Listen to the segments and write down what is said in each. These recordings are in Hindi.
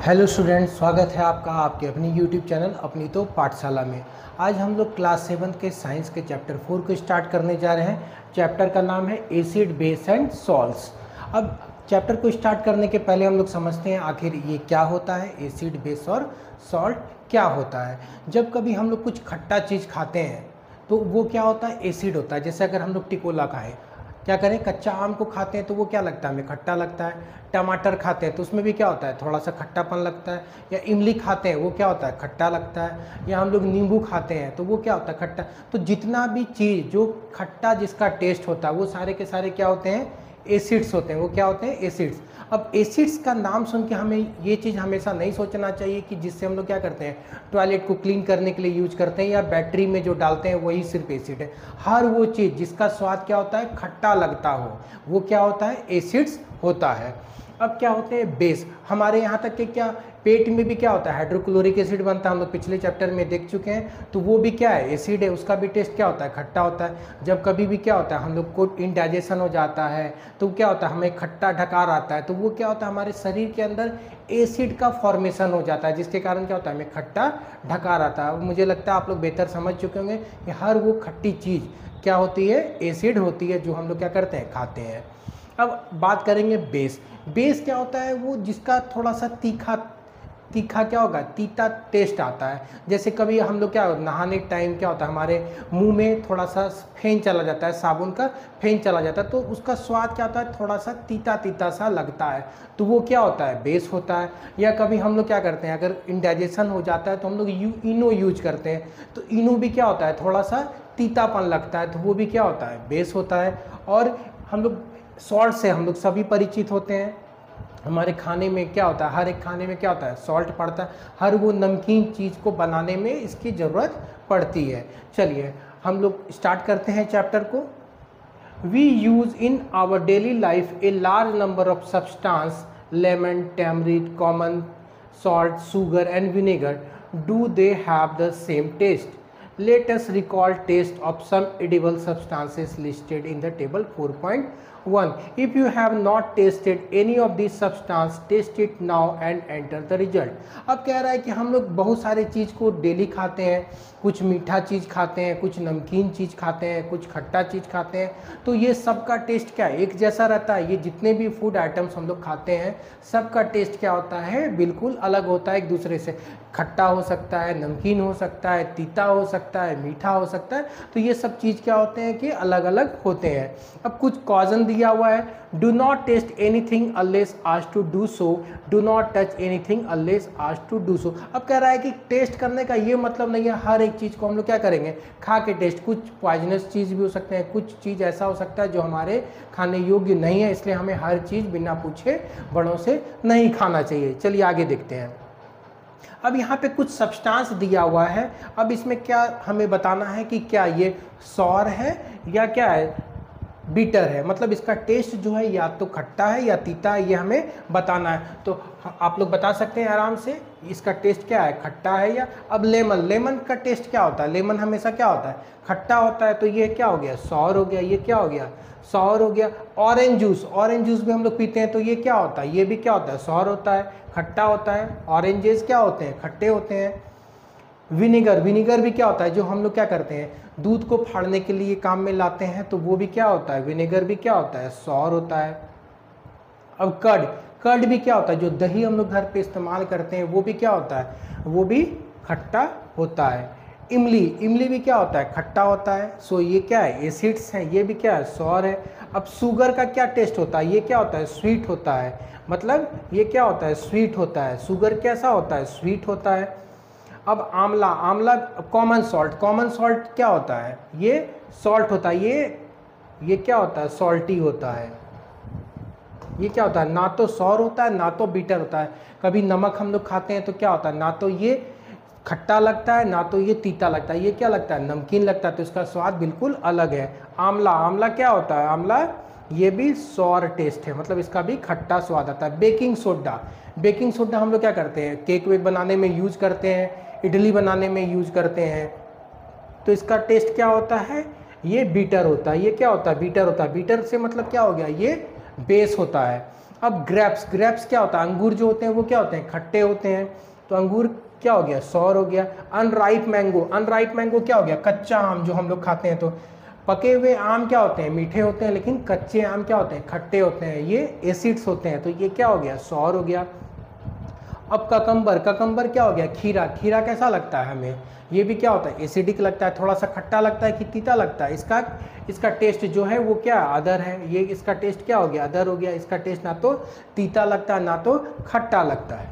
हेलो स्टूडेंट्स, स्वागत है आपका आपके अपनी यूट्यूब चैनल अपनी तो पाठशाला में। आज हम लोग क्लास 7 के साइंस के चैप्टर 4 को स्टार्ट करने जा रहे हैं। चैप्टर का नाम है एसिड बेस एंड सॉल्ट्स। अब चैप्टर को स्टार्ट करने के पहले हम लोग समझते हैं आखिर ये क्या होता है, एसिड बेस और सॉल्ट क्या होता है। जब कभी हम लोग कुछ खट्टा चीज़ खाते हैं तो वो क्या होता है, एसिड होता है। जैसे अगर हम लोग टिकोला खाएं, क्या करें, कच्चा आम को खाते हैं तो वो क्या लगता है, हमें खट्टा लगता है। टमाटर खाते हैं तो उसमें भी क्या होता है, थोड़ा सा खट्टापन लगता है। या इमली खाते हैं वो क्या होता है, खट्टा लगता है। या हम लोग नींबू खाते हैं तो वो क्या होता है, खट्टा। तो जितना भी चीज़ जो खट्टा जिसका टेस्ट होता है वो सारे के सारे क्या होते हैं, एसिड्स होते हैं। वो क्या होते हैं, एसिड्स। अब एसिड्स का नाम सुन के हमें ये चीज़ हमेशा नहीं सोचना चाहिए कि जिससे हम लोग क्या करते हैं, टॉयलेट को क्लीन करने के लिए यूज करते हैं या बैटरी में जो डालते हैं वही सिर्फ एसिड है। हर वो चीज़ जिसका स्वाद क्या होता है, खट्टा लगता हो, वो क्या होता है, एसिड्स होता है। अब क्या होते हैं बेस, हमारे यहाँ तक कि क्या पेट में भी क्या होता है, हाइड्रोक्लोरिक एसिड बनता है। हम लोग पिछले चैप्टर में देख चुके हैं। तो वो भी क्या है, एसिड है। उसका भी टेस्ट क्या होता है, खट्टा होता है। जब कभी भी क्या होता है, हम लोग को इनडाइजेशन हो जाता है तो क्या होता है, हमें खट्टा ढकार आता है। तो वो क्या होता है, हमारे शरीर के अंदर एसिड का फॉर्मेशन हो जाता है, जिसके कारण क्या होता है, हमें खट्टा ढकार आता है। मुझे लगता है आप लोग बेहतर समझ चुके होंगे कि हर वो खट्टी चीज़ क्या होती है, एसिड होती है, जो हम लोग क्या करते हैं, खाते हैं। अब बात करेंगे बेस। बेस क्या होता है, वो जिसका थोड़ा सा तीखा तीखा क्या होगा, तीता टेस्ट आता है। जैसे कभी हम लोग क्या नहाने टाइम क्या होता है, हमारे मुंह में थोड़ा सा फेन चला जाता है, साबुन का फेन चला जाता है, तो उसका स्वाद क्या होता है, थोड़ा सा तीता तीता सा लगता है। तो वो क्या होता है, बेस होता है। या कभी हम लोग क्या करते हैं, अगर इंडाइजेशन हो जाता है तो हम लोग इनो यूज करते हैं। तो इनो भी क्या होता है, थोड़ा सा तीतापन लगता है, तो वो भी क्या होता है, बेस होता है। और हम लोग सॉल्ट से हम लोग सभी परिचित होते हैं। हमारे खाने में क्या होता है, हर एक खाने में क्या होता है, सॉल्ट पड़ता है। हर वो नमकीन चीज़ को बनाने में इसकी ज़रूरत पड़ती है। चलिए हम लोग स्टार्ट करते हैं चैप्टर को। We use in our daily life a large number of substance, lemon, tamarind, common salt, sugar and vinegar. Do they have the same taste? Let us recall taste of some edible substances listed in the table 4.1. If you have not tasted any of these substances, taste it now and enter the result. अब कह रहा है कि हम लोग बहुत सारे चीज़ को डेली खाते हैं। कुछ मीठा चीज़ खाते हैं, कुछ नमकीन चीज़ खाते हैं, कुछ खट्टा चीज़ खाते हैं। तो ये सब का टेस्ट क्या है, एक जैसा रहता है। ये जितने भी फूड आइटम्स हम लोग खाते हैं सबका टेस्ट क्या होता है, बिल्कुल अलग होता है एक दूसरे से। खट्टा हो सकता है, नमकीन हो सकता है, तीता हो सकता है, मीठा हो सकता है। तो ये सब चीज़ क्या होते हैं कि अलग अलग होते हैं। अब कुछ कॉजन दिया हुआ है, do not taste anything unless asked to do so, do not touch anything unless asked to do so. अब कह रहा है कि टेस्ट करने का ये मतलब नहीं है हर एक चीज़ को हम लोग क्या करेंगे, खा के टेस्ट। कुछ पॉइजनस चीज़ भी हो सकते हैं, कुछ चीज़ ऐसा हो सकता है जो हमारे खाने योग्य नहीं है, इसलिए हमें हर चीज़ बिना पूछे बड़ों से नहीं खाना चाहिए। चलिए आगे देखते हैं। अब यहाँ पे कुछ सब्सटेंस दिया हुआ है। अब इसमें क्या हमें बताना है कि क्या ये सॉर है या क्या है, बीटर है। मतलब इसका टेस्ट जो है या तो खट्टा है या तीता है, ये हमें बताना है। तो आप लोग बता सकते हैं आराम से इसका टेस्ट क्या है, खट्टा है या। अब लेमन, लेमन का टेस्ट क्या होता है, लेमन हमेशा क्या होता है, खट्टा होता है। तो ये क्या हो गया, सॉर हो गया। ये क्या हो गया, सॉर हो गया। ऑरेंज जूस, ऑरेंज जूस भी हम लोग पीते हैं तो ये क्या होता है, ये भी क्या होता है, सॉर होता है, खट्टा होता है। ऑरेंजेस क्या होते हैं, खट्टे होते हैं। विनेगर, विनेगर भी क्या होता है, जो हम लोग क्या करते हैं, दूध को फाड़ने के लिए काम में लाते हैं, तो वो भी क्या होता है, विनेगर भी क्या होता है, सॉर होता है। अब कर्ड, कर्ड भी क्या होता है, जो दही हम लोग घर पे इस्तेमाल करते हैं वो भी क्या होता है, वो भी खट्टा होता है। इमली, इमली भी क्या होता है, खट्टा होता है। सो ये क्या है, एसिड्स हैं, ये भी क्या है, सॉर है। अब शुगर का क्या टेस्ट होता है, ये क्या होता है, स्वीट होता है। मतलब ये क्या होता है, स्वीट होता है। शुगर कैसा होता है, स्वीट होता है। अब आंवला, आंवला कॉमन सॉल्ट, कॉमन सॉल्ट क्या होता है, ये सॉल्ट होता है। ये क्या होता है, सॉल्टी होता है। ये क्या होता है, ना तो सॉर होता है ना तो बीटर होता है। कभी नमक हम लोग खाते हैं तो क्या होता है, ना तो ये खट्टा लगता है ना तो ये तीता लगता है, ये क्या लगता है, नमकीन लगता है। तो इसका स्वाद बिल्कुल अलग है। आंवला, आंवला क्या होता है, आंवला ये भी सॉर टेस्ट है, मतलब इसका भी खट्टा स्वाद आता है। बेकिंग सोडा, बेकिंग सोडा हम लोग क्या करते हैं, केक वेक बनाने में यूज करते हैं, इडली बनाने में यूज करते हैं। तो इसका टेस्ट क्या होता है, ये बीटर होता है। ये क्या होता है, बीटर होता है। बीटर से मतलब क्या हो गया, ये बेस होता है। अब ग्रेप्स, ग्रेप्स क्या होता है, अंगूर जो होते हैं वो क्या होते हैं, खट्टे होते हैं, तो अंगूर क्या हो गया, सॉर हो गया। अनराइप मैंगो, अनराइप मैंगो क्या हो गया, कच्चा आम जो हम लोग खाते हैं। तो पके हुए आम क्या होते हैं, मीठे होते हैं, लेकिन कच्चे आम क्या होते हैं, खट्टे होते हैं, ये एसिड्स होते हैं, तो ये क्या हो गया, सॉर हो गया। अब ककम्बर, ककम्बर क्या हो गया, खीरा, खीरा कैसा लगता है हमें, ये भी क्या होता है, एसिडिक लगता है, थोड़ा सा खट्टा लगता है कि तीता लगता है, इसका टेस्ट जो है वो क्या, अदर है, ये इसका टेस्ट क्या हो गया, अदर हो गया, इसका टेस्ट ना तो तीता लगता है ना तो खट्टा लगता है।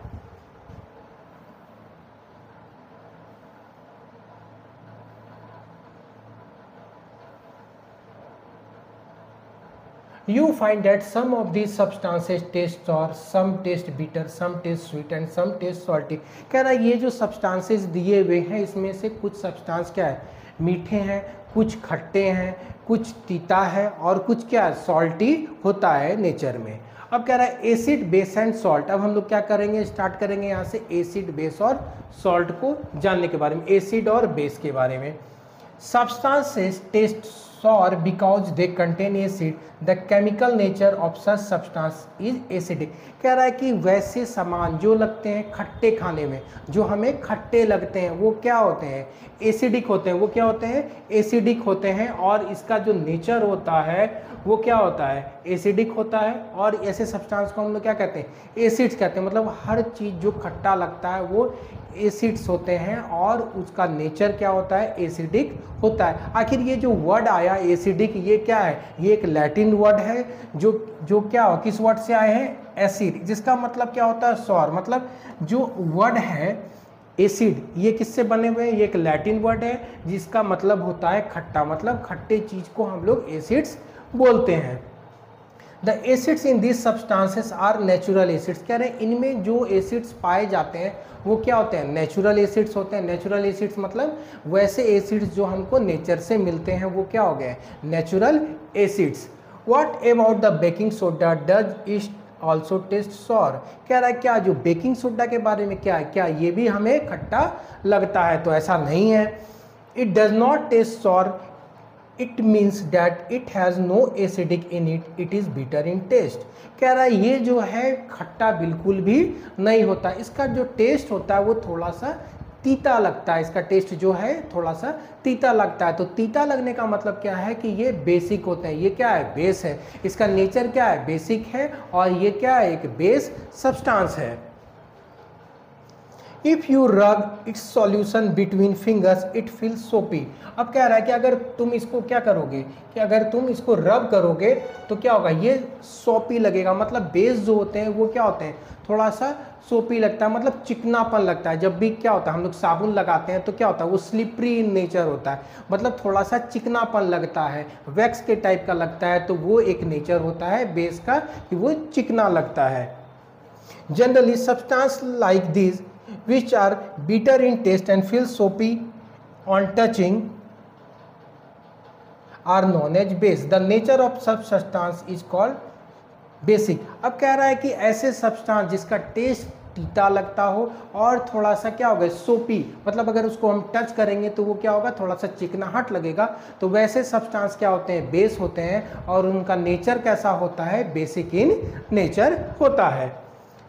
You find that some of these substances taste sour, some taste bitter, some taste sweet and some taste salty। कह रहा है ये जो सब्सटेंसेस दिए हुए हैं इसमें से कुछ सब्सटेंस क्या है, मीठे हैं, कुछ खट्टे हैं, कुछ तीता है और कुछ क्या है, सॉल्टी होता है नेचर में। अब कह रहा है एसिड, बेस एंड सॉल्ट। अब हम लोग क्या करेंगे, स्टार्ट करेंगे यहाँ से एसिड, बेस और सॉल्ट को जानने के बारे में, एसिड और बेस के बारे में। Substances taste sour because they contain acid. The chemical nature of such substance is acidic। कह रहा है कि वैसे सामान जो लगते हैं खट्टे खाने में, जो हमें खट्टे लगते हैं वो क्या होते हैं, एसिडिक होते हैं। वो क्या होते हैं, एसिडिक होते हैं, और इसका जो नेचर होता है वो क्या होता है, एसिडिक होता है। और ऐसे सब्सटेंस को हम लोग क्या कहते हैं, एसिड्स कहते हैं। मतलब हर चीज़ जो खट्टा लगता है वो एसिड्स होते हैं और उसका नेचर क्या होता है, एसिडिक होता है। आखिर ये जो वर्ड आया एसिडिक, ये क्या है, ये एक लैटिन वर्ड है जो क्या हो, किस वर्ड से आए हैं, एसिड, जिसका मतलब क्या होता है, सॉर। मतलब जो वर्ड है एसिड, ये किससे बने हुए हैं, ये एक लैटिन वर्ड है जिसका मतलब होता है खट्टा। मतलब खट्टे चीज को हम लोग एसिड्स बोलते हैं। The acids in this substances are natural acids. कह रहे हैं इनमें जो एसिड्स पाए जाते हैं वो क्या होते हैं, नेचुरल एसिड्स होते हैं। नेचुरल एसिड्स मतलब वैसे एसिड्स जो हमको नेचर से मिलते हैं वो क्या हो गए, natural acids. What about the baking soda, does it also taste sour. कह रहा है क्या जो बेकिंग सोडा के बारे में क्या है, क्या ये भी हमें खट्टा लगता है, तो ऐसा नहीं है। It does not taste sour, it means that it has no acidic in it, it is bitter in taste. कह रहा है ये जो है खट्टा बिल्कुल भी नहीं होता, इसका जो टेस्ट होता है वो थोड़ा सा तीता लगता है। इसका टेस्ट जो है थोड़ा सा तीता लगता है। तो तीता लगने का मतलब क्या है कि ये बेसिक होते हैं। ये क्या है, बेस है। इसका नेचर क्या है, बेसिक है, और ये क्या है, एक बेस सब्सटेंस है। If you rub it's solution between fingers it feels सोपी। अब कह रहा है कि अगर तुम इसको क्या करोगे, कि अगर तुम इसको रब करोगे तो क्या होगा, ये सोपी लगेगा। मतलब बेस जो होते हैं वो क्या होते हैं, थोड़ा सा सोपी लगता है, मतलब चिकनापन लगता है। जब भी क्या होता है हम लोग साबुन लगाते हैं तो क्या होता है, वो स्लिपरी इन नेचर होता है, मतलब थोड़ा सा चिकनापन लगता है, वैक्स के टाइप का लगता है। तो वो एक नेचर होता है बेस का कि वो चिकना लगता है। Generally substance like this which are bitter in taste and feel soapy on touching are known as base. The nature of such substance is called basic। अब कह रहा है कि ऐसे सब्सटेंस जिसका टेस्ट तीता लगता हो और थोड़ा सा क्या होगा, सोपी, मतलब अगर उसको हम टच करेंगे तो वो क्या होगा, थोड़ा सा चिकनाहट लगेगा, तो वैसे सब्सटेंस क्या होते हैं, बेस होते हैं। और उनका नेचर कैसा होता है, बेसिक इन नेचर होता है।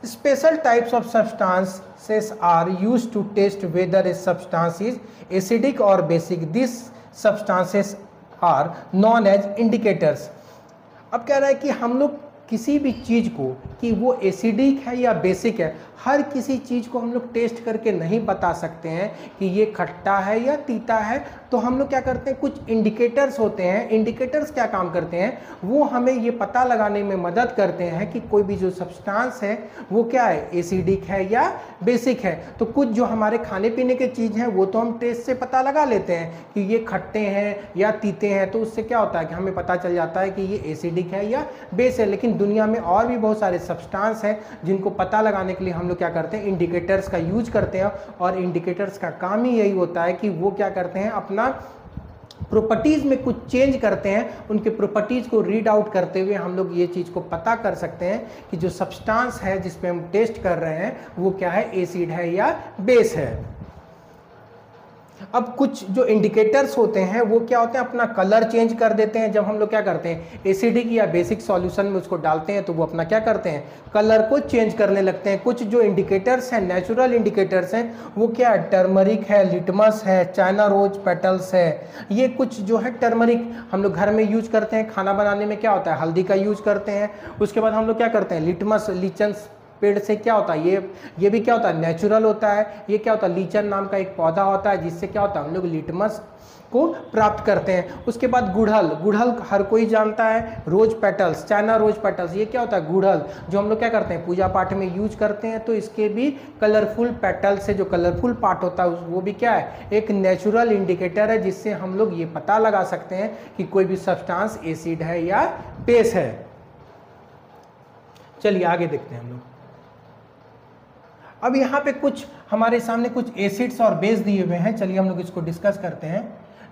Special types of substances are used to test whether a substance is acidic or basic. These substances are known as indicators। अब कह रहा है कि हम लोग किसी भी चीज़ को कि वो एसिडिक है या बेसिक है, हर किसी चीज़ को हम लोग टेस्ट करके नहीं बता सकते हैं कि ये खट्टा है या तीता है। तो हम लोग क्या करते हैं, कुछ इंडिकेटर्स होते हैं। इंडिकेटर्स क्या काम करते हैं, वो हमें ये पता लगाने में मदद करते हैं कि कोई भी जो सब्सटेंस है वो क्या है, एसिडिक है या बेसिक है। तो कुछ जो हमारे खाने पीने के चीज़ हैं वो तो हम टेस्ट से पता लगा लेते हैं कि ये खट्टे हैं या तीते हैं, तो उससे क्या होता है कि हमें पता चल जाता है कि ये एसिडिक है या बेस है। लेकिन दुनिया में और भी बहुत सारे सब्सटेंस हैं जिनको पता लगाने के लिए हम लोग क्या करते हैं, इंडिकेटर्स का यूज करते हैं। और इंडिकेटर्स का काम ही यही होता है कि वो क्या करते हैं, अपना प्रॉपर्टीज में कुछ चेंज करते हैं। उनके प्रॉपर्टीज को रीड आउट करते हुए हम लोग ये चीज को पता कर सकते हैं कि जो सब्सटेंस है जिसपे हम टेस्ट कर रहे हैं वो क्या है, एसिड है या बेस है। अब कुछ जो इंडिकेटर्स होते हैं वो क्या होते हैं, अपना कलर चेंज कर देते हैं। जब हम लोग क्या करते हैं एसिडिक या बेसिक सॉल्यूशन में उसको डालते हैं तो वो अपना क्या करते हैं, कलर को चेंज करने लगते हैं। कुछ जो इंडिकेटर्स हैं, नेचुरल इंडिकेटर्स हैं, वो क्या है, टर्मरिक है, लिटमस है, चाइना रोज पेटल्स है। ये कुछ जो है टर्मरिक हम लोग घर में यूज करते हैं, खाना बनाने में क्या होता है हल्दी का यूज करते हैं। उसके बाद हम लोग क्या करते हैं, लिटमस, लीचन पेड़ से क्या होता है, ये भी क्या होता है, नेचुरल होता है। ये क्या होता है, लीचन नाम का एक पौधा होता है जिससे क्या होता है हम लोग लिटमस को प्राप्त करते हैं। उसके बाद गुड़हल, गुड़हल हर कोई जानता है, rose petals, China rose petals, ये क्या होता है गुड़हल, जो हम लोग क्या करते हैं पूजा पाठ में यूज करते हैं। तो इसके भी कलरफुल पेटल से जो कलरफुल पार्ट होता है वो भी क्या है, एक नेचुरल इंडिकेटर है जिससे हम लोग ये पता लगा सकते हैं कि कोई भी सब्सटेंस एसिड है या बेस है। चलिए आगे देखते हैं हम लोग। अब यहाँ पे कुछ हमारे सामने कुछ एसिड्स और बेस दिए हुए हैं, चलिए हम लोग इसको डिस्कस करते हैं।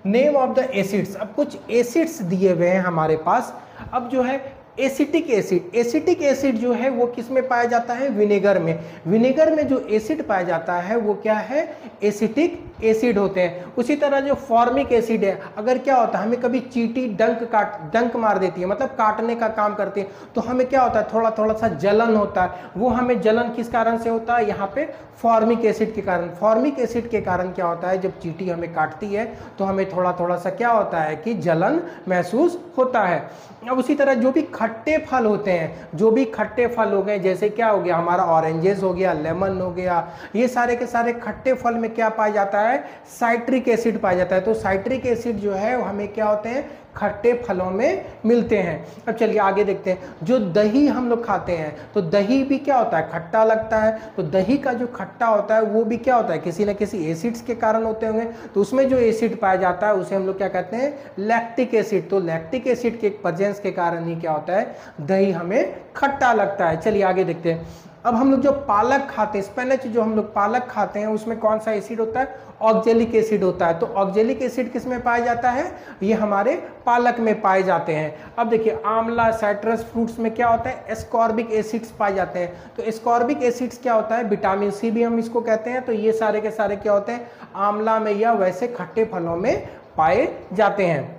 नेम ऑफ द एसिड्स, अब कुछ एसिड्स दिए हुए हैं हमारे पास। अब जो है एसिटिक एसिड, एसिटिक एसिड जो है वो किस में पाया जाता है, विनेगर में। विनेगर में जो एसिड पाया जाता है वो क्या है, एसिटिक एसिड होते हैं। उसी तरह जो फॉर्मिक एसिड है, अगर क्या होता है हमें कभी चींटी डंक मार देती है, मतलब काटने का काम करती है, तो हमें क्या होता है थोड़ा थोड़ा सा जलन होता है। वो हमें जलन किस कारण से होता है, यहाँ पे फॉर्मिक एसिड के कारण। फॉर्मिक एसिड के कारण क्या होता है, जब चींटी हमें काटती है तो हमें थोड़ा थोड़ा सा क्या होता है कि जलन महसूस होता है। अब उसी तरह जो भी खट्टे फल होते हैं, जो भी खट्टे फल हो गए, जैसे क्या हो गया हमारा ऑरेंजेस हो गया, लेमन हो गया, ये सारे के सारे खट्टे फल में क्या पाया जाता है, साइट्रिक एसिड पाया जाता है। तो साइट्रिक एसिड जो है वो हमें क्या होते हैं, खट्टे फलों में मिलते हैं। अब चलिए आगे देखते हैं। जो दही हम लोग खाते हैं तो दही भी क्या होता है, खट्टा लगता है। तो दही का जो खट्टा होता है वो भी क्या होता है, किसी न किसी एसिड्स के कारण होते होंगे। तो उसमें जो एसिड पाया जाता है उसे हम लोग क्या कहते हैं, लैक्टिक एसिड। तो लैक्टिक एसिड के प्रेजेंस के कारण ही क्या होता है, दही हमें खट्टा लगता है। चलिए आगे देखते हैं। अब हम लोग जो पालक खाते हैं, स्पिनच जो हम लोग पालक खाते हैं, उसमें कौन सा एसिड होता है, ऑक्जेलिक एसिड होता है। तो ऑक्जेलिक एसिड किस में पाया जाता है, ये हमारे पालक में पाए जाते हैं। अब देखिए आंवला, साइट्रस फ्रूट्स में क्या होता है, एस्कॉर्बिक एसिड्स पाए जाते हैं। तो एस्कॉर्बिक एसिड्स क्या होता है, विटामिन सी भी हम इसको कहते हैं। तो ये सारे के सारे क्या होते हैं, आंवला में या वैसे खट्टे फलों में पाए जाते हैं।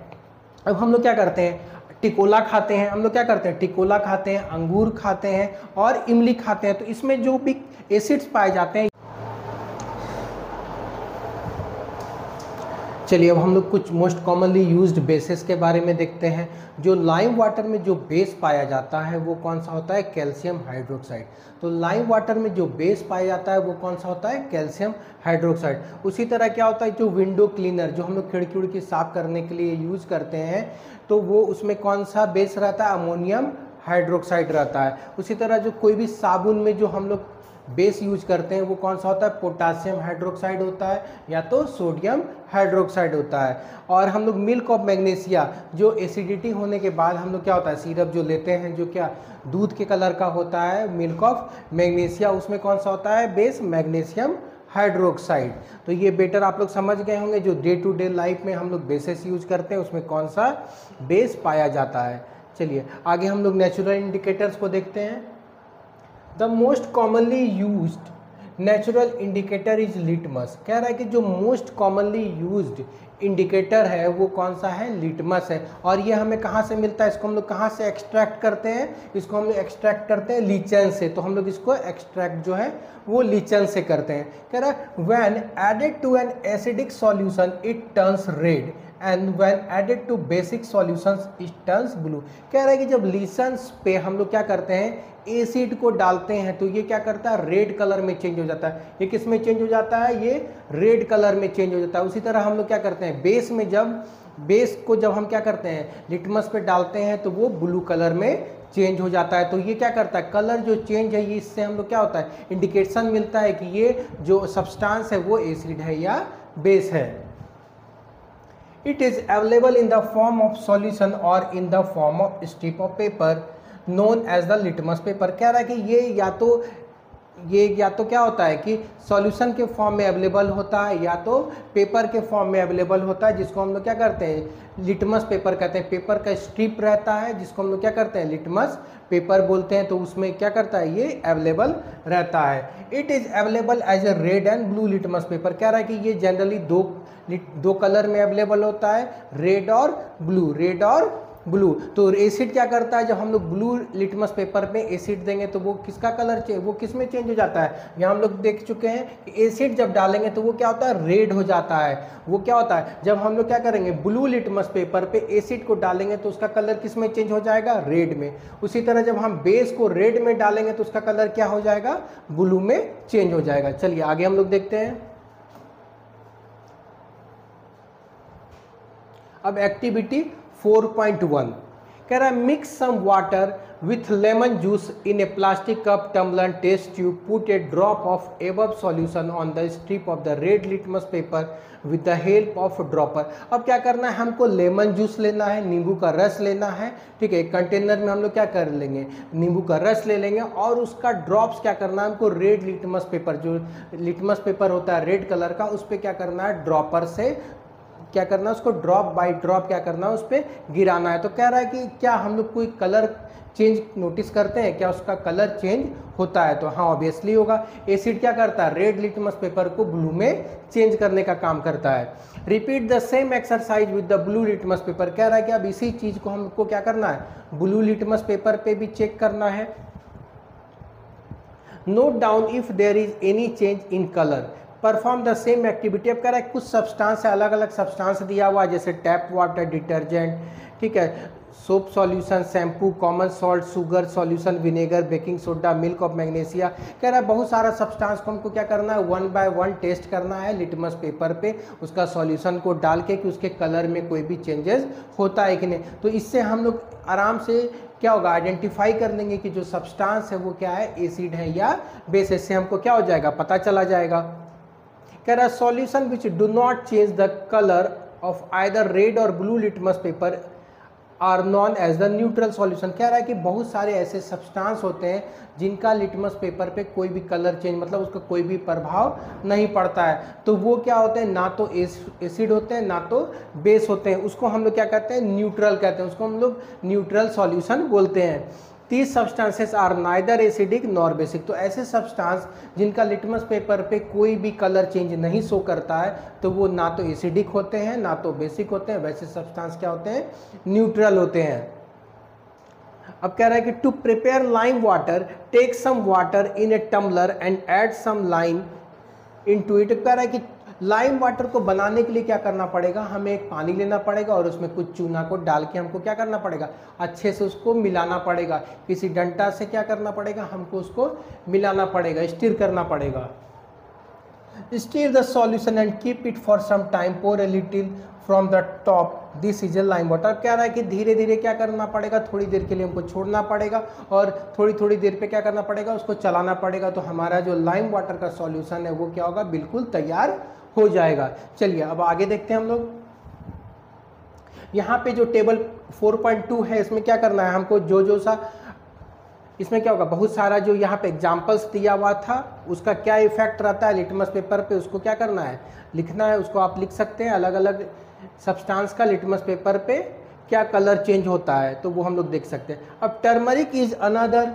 अब हम लोग क्या करते हैं, टिकोला खाते हैं। हम लोग क्या करते हैं, टिकोला खाते हैं, अंगूर खाते हैं और इमली खाते हैं। तो इसमें जो भी एसिड्स पाए जाते हैं। चलिए अब हम लोग कुछ मोस्ट कॉमनली यूज्ड बेसेस के बारे में देखते हैं। जो लाइम वाटर में जो बेस पाया जाता है वो कौन सा होता है, कैल्शियम हाइड्रोक्साइड। तो लाइम वाटर में जो बेस पाया जाता है वो कौन सा होता है, कैल्शियम हाइड्रोक्साइड। उसी तरह क्या होता है, जो विंडो क्लीनर जो हम लोग खिड़की उड़की साफ करने के लिए यूज करते हैं, तो वो उसमें कौन सा बेस रहता है, अमोनियम हाइड्रोक्साइड रहता है। उसी तरह जो कोई भी साबुन में जो हम लोग बेस यूज करते हैं वो कौन सा होता है, पोटासियम हाइड्रोक्साइड होता है या तो सोडियम हाइड्रोक्साइड होता है। और हम लोग मिल्क ऑफ मैग्नीशिया, जो एसिडिटी होने के बाद हम लोग क्या होता है सिरप जो लेते हैं, जो क्या दूध के कलर का होता है, मिल्क ऑफ मैग्नीशिया, उसमें कौन सा होता है बेस, मैग्नीशियम हाइड्रोक्साइड। तो ये बेटर आप लोग समझ गए होंगे, जो डे टू डे लाइफ में हम लोग बेसेस यूज करते हैं उसमें कौन सा बेस पाया जाता है। चलिए आगे हम लोग नेचुरल इंडिकेटर्स को देखते हैं। The most commonly used natural indicator is litmus. कह रहा है कि जो मोस्ट कॉमनली यूज्ड इंडिकेटर है वो कौन सा है, लिटमस है। और ये हमें कहाँ से मिलता है, इसको हम लोग कहाँ से एक्सट्रैक्ट करते हैं, इसको हम लोग एक्सट्रैक्ट करते हैं लीचन से। तो हम लोग इसको एक्सट्रैक्ट जो है वो लीचन से करते हैं। कह रहा है when added to an acidic solution it turns red and when added to basic solutions it turns blue. कह रहा है कि जब लीचन्स पे हम लोग क्या करते हैं, एसिड को डालते हैं तो ये क्या करता है, रेड कलर में चेंज हो जाता है। ये किस में चेंज हो जाता है, ये रेड कलर में चेंज हो जाता है। उसी तरह हम लोग क्या करते हैं, बेस में जब बेस को जब हम क्या करते हैं लिटमस पे डालते हैं तो वो ब्लू कलर में चेंज हो जाता है। तो ये क्या करता है, कलर जो चेंज है ये इससे हम लोग क्या होता है, इंडिकेशन मिलता है कि ये जो सब्सटेंस है वो एसिड है या बेस है। It is available in the form of solution और in the form of strip of paper known as the litmus paper. कह रहा है कि ये या तो ये या तो क्या होता है कि सॉल्यूशन के फॉर्म में अवेलेबल होता है या तो पेपर के फॉर्म में अवेलेबल होता है, जिसको हम लोग क्या करते हैं लिटमस पेपर कहते हैं। पेपर का स्ट्रिप रहता है जिसको हम लोग क्या करते हैं लिटमस पेपर बोलते हैं, तो उसमें क्या करता है ये अवेलेबल रहता है। It is available as a red and blue litmus paper. कह रहा है कि ये जनरली दो कलर में अवेलेबल होता है, रेड और ब्लू। तो एसिड क्या करता है, जब हम लोग ब्लू लिटमस पेपर में एसिड देंगे तो वो किसका कलर वो किस में चेंज हो जाता है। यहाँ हम लोग देख चुके हैं कि एसिड जब डालेंगे तो वो क्या होता है रेड हो जाता है। वो क्या होता है जब हम लोग क्या करेंगे ब्लू लिटमस पेपर पे एसिड को डालेंगे तो उसका कलर किस में चेंज हो जाएगा, रेड में। उसी तरह जब हम बेस को रेड में डालेंगे तो उसका कलर क्या हो जाएगा, ब्लू में चेंज हो जाएगा। चलिए आगे हम लोग देखते हैं। अब एक्टिविटी 4.1 कह रहा है mix some water with lemon juice in a plastic cup tumbler test tube, put a drop of above solution on the strip of the red litmus paper with the help of dropper. अब क्या करना है, हमको लेमन जूस लेना है, नींबू का रस लेना है, ठीक है। कंटेनर में हम लोग क्या कर लेंगे, नींबू का रस ले लेंगे और उसका ड्रॉप्स क्या करना है हमको रेड लिटमस पेपर, जो लिटमस पेपर होता है रेड कलर का, उस पर क्या करना है ड्रॉपर से क्या करना है उसको ड्रॉप बाय ड्रॉप क्या करना है उस पर गिराना है। तो कह रहा है कि क्या हम लोग कोई कलर चेंज नोटिस करते हैं, क्या उसका कलर चेंज होता है, तो हाँ ऑब्वियसली होगा। एसिड क्या करता है रेड लिटमस पेपर को ब्लू में चेंज करने का काम करता है। Repeat the same exercise with the blue litmus paper. कह रहा है कि अब इसी चीज को हमको क्या करना है ब्लू लिटमस पेपर पे भी चेक करना है। Note down if there is any change in colour, perform the same activity. अब कह रहा है कुछ सब्सटेंस है, अलग अलग सब्सटेंस दिया हुआ है, जैसे टैप वाटर, डिटर्जेंट, ठीक है, soap solution, shampoo, common salt, sugar solution, vinegar, baking soda, milk of magnesia. कह रहा है बहुत सारा सब्सटेंस को हमको क्या करना है 1 बाय 1 टेस्ट करना है लिटमस पेपर पे, उसका सॉल्यूशन को डाल के कि उसके कलर में कोई भी चेंजेस होता है कि नहीं। तो इससे हम लोग आराम से क्या होगा आइडेंटिफाई कर लेंगे कि जो सब्सटेंस है वो क्या है एसिड है या बेस। इससे हमको क्या हो जाएगा पता चला जाएगा। कह रहा है solution which do not change the colour of either red or blue litmus paper are known as the neutral solution. कह रहा है कि बहुत सारे ऐसे सब्सटेंस होते हैं जिनका लिटमस पेपर पे कोई भी कलर चेंज मतलब उसका कोई भी प्रभाव नहीं पड़ता है, तो वो क्या होते हैं ना तो एसिड होते हैं ना तो बेस होते हैं, उसको हम लोग क्या कहते हैं न्यूट्रल कहते हैं, उसको हम लोग न्यूट्रल सॉल्यूशन बोलते हैं। These substances are neither acidic nor basic. तो ऐसे सब्सटेंस जिनका लिटमस पेपर पे कोई भी कलर चेंज नहीं शो करता है तो वो ना तो एसिडिक होते हैं ना तो बेसिक होते हैं, वैसे सब्सटेंस क्या होते हैं न्यूट्रल होते हैं। अब कह रहा है कि to prepare lime water take some water in a tumbler and add some lime into it. कह रहा है कि लाइम वाटर को बनाने के लिए क्या करना पड़ेगा, हमें एक पानी लेना पड़ेगा और उसमें कुछ चूना को डाल के हमको क्या करना पड़ेगा अच्छे से उसको मिलाना पड़ेगा, किसी डंडा से क्या करना पड़ेगा हमको उसको मिलाना पड़ेगा, स्टिर करना पड़ेगा। Stir the solution and keep it for some time, pour a little from the top, this is a lime water. कह रहा है कि धीरे धीरे क्या करना पड़ेगा, थोड़ी देर के लिए हमको छोड़ना पड़ेगा और थोड़ी थोड़ी देर पे क्या करना पड़ेगा उसको चलाना पड़ेगा, तो हमारा जो लाइम वाटर का सॉल्यूशन है वो क्या होगा बिल्कुल तैयार हो जाएगा। चलिए अब आगे देखते हैं हम लोग। यहाँ पे जो टेबल 4.2 है इसमें क्या करना है हमको जो सा इसमें क्या होगा बहुत सारा जो यहाँ पे एग्जाम्पल्स दिया हुआ था उसका क्या इफेक्ट रहता है लिटमस पेपर पे उसको क्या करना है लिखना है। उसको आप लिख सकते हैं अलग अलग सब्सटेंस का लिटमस पेपर पे क्या कलर चेंज होता है, तो वो हम लोग देख सकते हैं। अब turmeric is another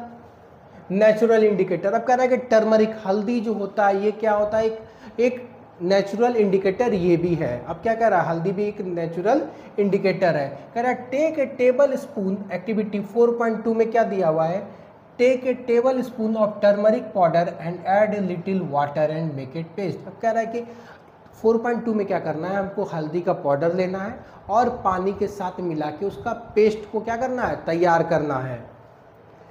natural indicator. अब कह रहा है कि टर्मरिक हल्दी जो होता है ये क्या होता है एक नेचुरल इंडिकेटर ये भी है। अब क्या कह रहा है हल्दी भी एक नेचुरल इंडिकेटर है। कह रहा है take a tablespoon, activity 4.2 में क्या दिया हुआ है take a tablespoon of turmeric powder and add a little water and make it paste. अब कह रहा है कि 4.2 में क्या करना है हमको हल्दी का पाउडर लेना है और पानी के साथ मिला के उसका पेस्ट को क्या करना है तैयार करना है।